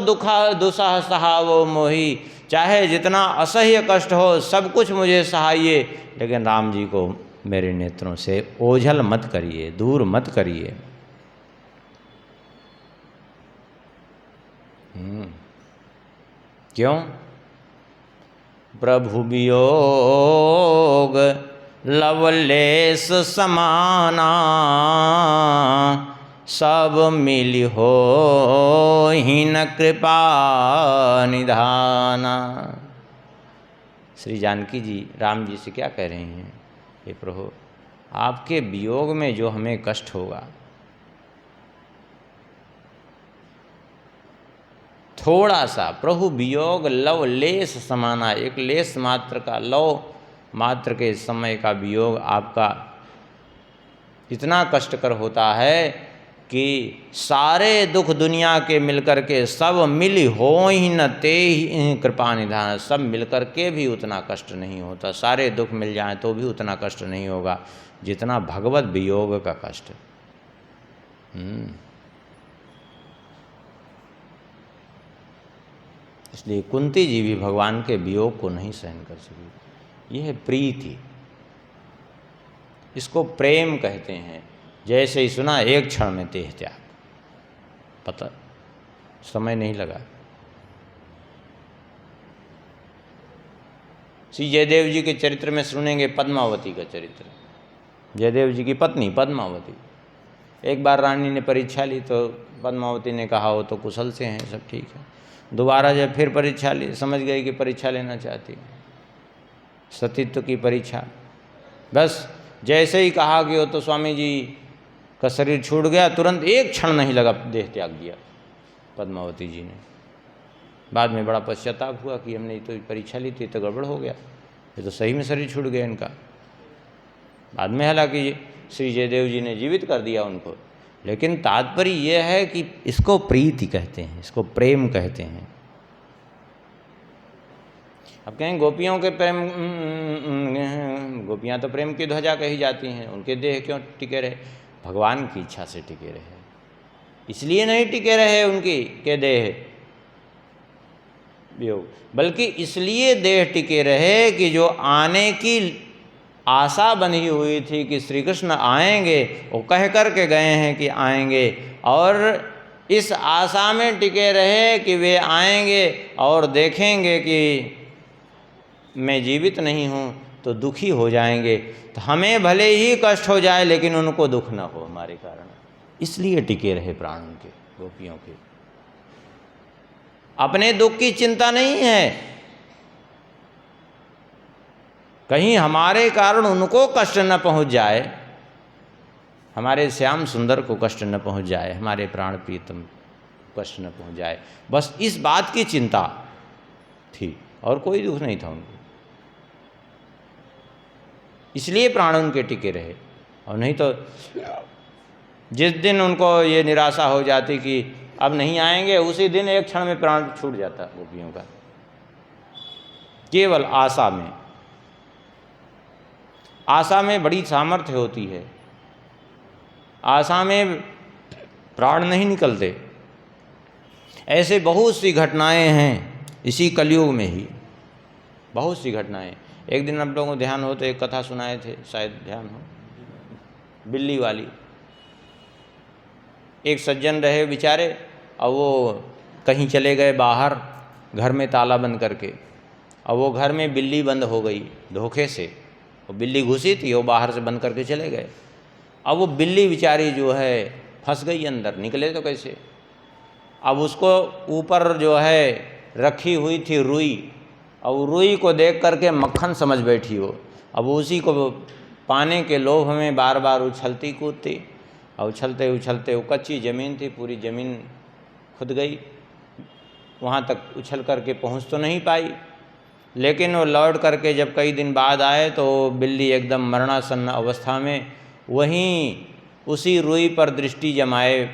दुसह सहावो मोही, चाहे जितना असह्य कष्ट हो सब कुछ मुझे सहाइए, लेकिन राम जी को मेरे नेत्रों से ओझल मत करिए, दूर मत करिए। क्यों? प्रभु वियोग लवलेश समाना, सब मिल हो हीन कृपा निधाना। श्री जानकी जी राम जी से क्या कह रही हैं? हे प्रभु, आपके वियोग में जो हमें कष्ट होगा, थोड़ा सा, प्रभु वियोग लव लेस समाना, एक लेस मात्र का, लव मात्र के समय का वियोग आपका इतना कष्टकर होता है कि सारे दुख दुनिया के मिलकर के सब मिल हो ही न ते ही कृपा निधान, सब मिलकर के भी उतना कष्ट नहीं होता। सारे दुख मिल जाएं तो भी उतना कष्ट नहीं होगा जितना भगवत वियोग का कष्ट। इसलिए कुंती जी भी भगवान के वियोग को नहीं सहन कर सकी। यह है प्रीति, इसको प्रेम कहते हैं। जैसे ही सुना एक क्षण में देह त्याग, पता समय नहीं लगा। श्री जयदेव जी के चरित्र में सुनेंगे पद्मावती का चरित्र। जयदेव जी की पत्नी पद्मावती, एक बार रानी ने परीक्षा ली तो पद्मावती ने कहा वो तो कुशल से हैं, सब ठीक है। दोबारा जब फिर परीक्षा ली, समझ गई कि परीक्षा लेना चाहती, सतीत्व की परीक्षा। बस जैसे ही कहा कि वो तो स्वामी जी का शरीर छूट गया, तुरंत एक क्षण नहीं लगा देह त्याग दिया पद्मावती जी ने। बाद में बड़ा पश्चाताप हुआ कि हमने तो परीक्षा ली थी, तो गड़बड़ हो गया, ये तो सही में शरीर छूट गया इनका। बाद में हालांकि श्री जयदेव जी ने जीवित कर दिया उनको, लेकिन तात्पर्य यह है कि इसको प्रीति कहते हैं, इसको प्रेम कहते हैं। अब कहें गोपियों के प्रेम, गोपियाँ तो प्रेम की ध्वजा कही जाती हैं, उनके देह क्यों टिके रहे? भगवान की इच्छा से टिके रहे, इसलिए नहीं टिके रहे उनकी के देह वियोग, बल्कि इसलिए देह टिके रहे कि जो आने की आशा बनी हुई थी कि श्री कृष्ण आएंगे, वो कह कर के गए हैं कि आएंगे, और इस आशा में टिके रहे कि वे आएंगे और देखेंगे कि मैं जीवित नहीं हूँ तो दुखी हो जाएंगे। तो हमें भले ही कष्ट हो जाए लेकिन उनको दुख न हो हमारे कारण, इसलिए टिके रहे प्राण उनके, गोपियों के। अपने दुख की चिंता नहीं है, कहीं हमारे कारण उनको कष्ट न पहुंच जाए, हमारे श्याम सुंदर को कष्ट न पहुंच जाए, हमारे प्राण प्रीतम कष्ट न पहुंच जाए, बस इस बात की चिंता थी और कोई दुख नहीं था उनको। इसलिए प्राण उनके टिके रहे, और नहीं तो जिस दिन उनको ये निराशा हो जाती कि अब नहीं आएंगे, उसी दिन एक क्षण में प्राण छूट जाता गोपियों का, केवल आशा में। आशा में बड़ी सामर्थ्य होती है, आशा में प्राण नहीं निकलते। ऐसे बहुत सी घटनाएं हैं इसी कलयुग में ही, बहुत सी घटनाएं। एक दिन आप लोगों को ध्यान हो तो एक कथा सुनाए थे, शायद ध्यान हो, बिल्ली वाली। एक सज्जन रहे बेचारे, और वो कहीं चले गए बाहर, घर में ताला बंद करके, और वो घर में बिल्ली बंद हो गई धोखे से। वो बिल्ली घुसी थी, वो बाहर से बंद करके चले गए। अब वो बिल्ली बेचारी जो है फंस गई अंदर, निकले तो कैसे? अब उसको ऊपर जो है रखी हुई थी रुई, और रुई को देख करके मक्खन समझ बैठी वो। अब उसी को पाने के लोभ में बार बार उछलती कूदती, और उछलते उछलते, वो कच्ची ज़मीन थी, पूरी ज़मीन खुद गई, वहाँ तक उछल करके पहुँच तो नहीं पाई। लेकिन वो लौट करके जब कई दिन बाद आए तो बिल्ली एकदम मरणासन्न अवस्था में वहीं उसी रुई पर दृष्टि जमाए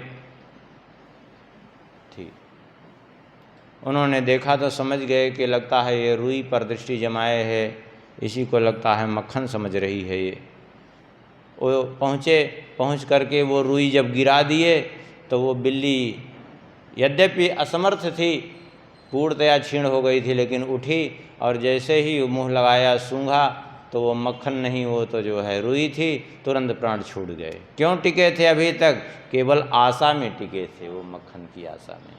थी। उन्होंने देखा तो समझ गए कि लगता है ये रुई पर दृष्टि जमाए है, इसी को लगता है मक्खन समझ रही है ये। वो पहुँच करके वो रुई जब गिरा दिए तो वो बिल्ली यद्यपि असमर्थ थी, पूर्णतया क्षीण हो गई थी, लेकिन उठी और जैसे ही मुंह लगाया सूंघा तो वो मक्खन नहीं, वो तो जो है रुई थी। तुरंत प्राण छूट गए। क्यों टिके थे अभी तक? केवल आशा में टिके थे, वो मक्खन की आशा में।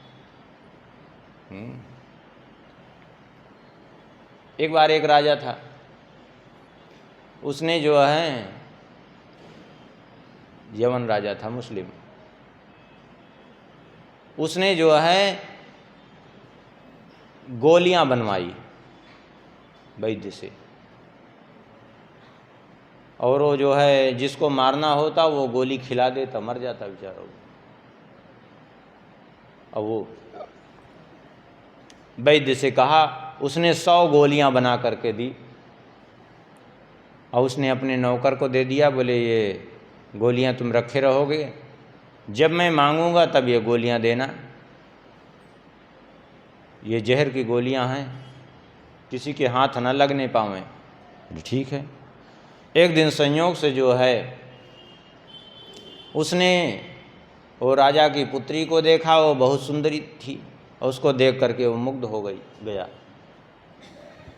एक बार एक राजा था, उसने जो है, यवन राजा था मुस्लिम, उसने जो है गोलियां बनवाई वैद्य से, और वो जो है जिसको मारना होता वो गोली खिला देता, मर जाता बेचारा। अब वो वैद्य से कहा, उसने 100 गोलियां बना करके दी और उसने अपने नौकर को दे दिया। बोले ये गोलियां तुम रखे रहोगे, जब मैं मांगूंगा तब ये गोलियां देना, ये जहर की गोलियां हैं, किसी के हाथ न लगने पावें। ठीक है। एक दिन संयोग से जो है उसने वो राजा की पुत्री को देखा, वो बहुत सुंदरी थी, और उसको देख करके वो मुग्ध हो गया।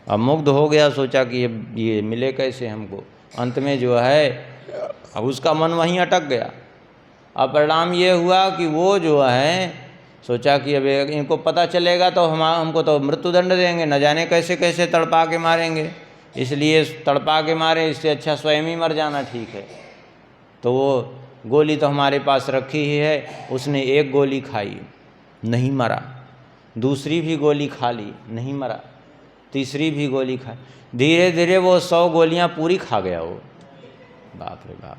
अब मुग्ध हो गया, सोचा कि ये मिले कैसे हमको। अंत में जो है अब उसका मन वहीं अटक गया। अब परिणाम ये हुआ कि वो जो है सोचा कि अब इनको पता चलेगा तो हमको तो मृत्युदंड देंगे, न जाने कैसे कैसे तड़पा के मारेंगे, इसलिए तड़पा के मारे, इससे अच्छा स्वयं ही मर जाना ठीक है। तो वो गोली तो हमारे पास रखी ही है। उसने एक गोली खाई, नहीं मरा, दूसरी भी गोली खा ली, नहीं मरा, तीसरी भी गोली खाई, धीरे धीरे वो 100 गोलियां पूरी खा गया। वो बाप रे बाप,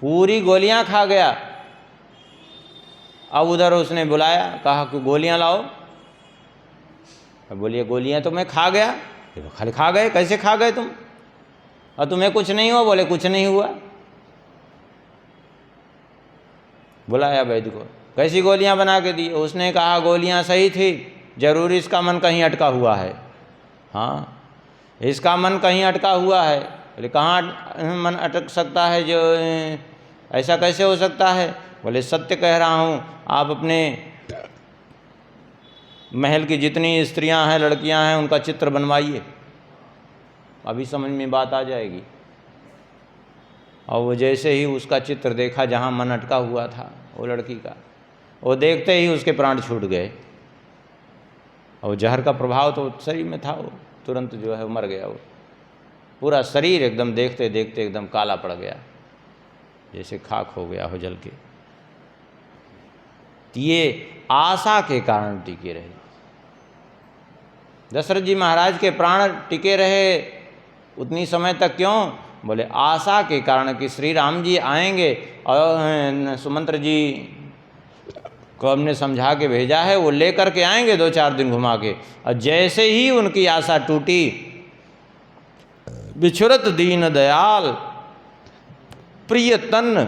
पूरी गोलियां खा गया। अब उधर उसने बुलाया, कहा कि गोलियां लाओ। अब बोलिए गोलियां तो मैं खा गया। खाली खा गए? कैसे खा गए तुम? और तुम्हें कुछ नहीं हुआ? बोले कुछ नहीं हुआ। बुलाया वैद्य को, कैसी गोलियां बना के दी? उसने कहा गोलियां सही थी, जरूर इसका मन कहीं अटका हुआ है। हाँ, इसका मन कहीं अटका हुआ है। बोले कहाँ मन अटक सकता है, जो ऐसा कैसे हो सकता है? बोले सत्य कह रहा हूँ, आप अपने महल की जितनी स्त्रियां हैं, लड़कियां हैं, उनका चित्र बनवाइए, अभी समझ में बात आ जाएगी। और वो जैसे ही उसका चित्र देखा जहाँ मन अटका हुआ था वो लड़की का, वो देखते ही उसके प्राण छूट गए। और जहर का प्रभाव तो शरीर में था, वो तुरंत जो है मर गया। वो पूरा शरीर एकदम देखते देखते एकदम काला पड़ गया, जैसे खाक हो गया हो जल के। ये आशा के कारण टिके रहे। दशरथ जी महाराज के प्राण टिके रहे उतनी समय तक क्यों? बोले आशा के कारण कि श्री राम जी आएंगे, और सुमंत्र जी को हमने समझा के भेजा है, वो लेकर के आएंगे 2-4 दिन घुमा के। और जैसे ही उनकी आशा टूटी, बिछुरत दीन दयाल प्रिय तन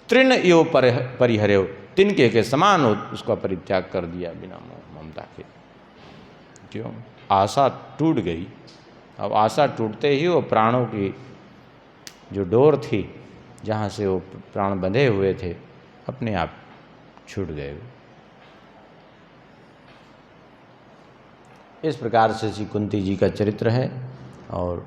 तृण यो परिहर्यो, तिनके के समान उसका परित्याग कर दिया बिना ममता के। क्यों? आशा टूट गई। अब आशा टूटते ही वो प्राणों की जो डोर थी, जहाँ से वो प्राण बंधे हुए थे, अपने आप छूट गए। इस प्रकार से श्री कुंती जी का चरित्र है। और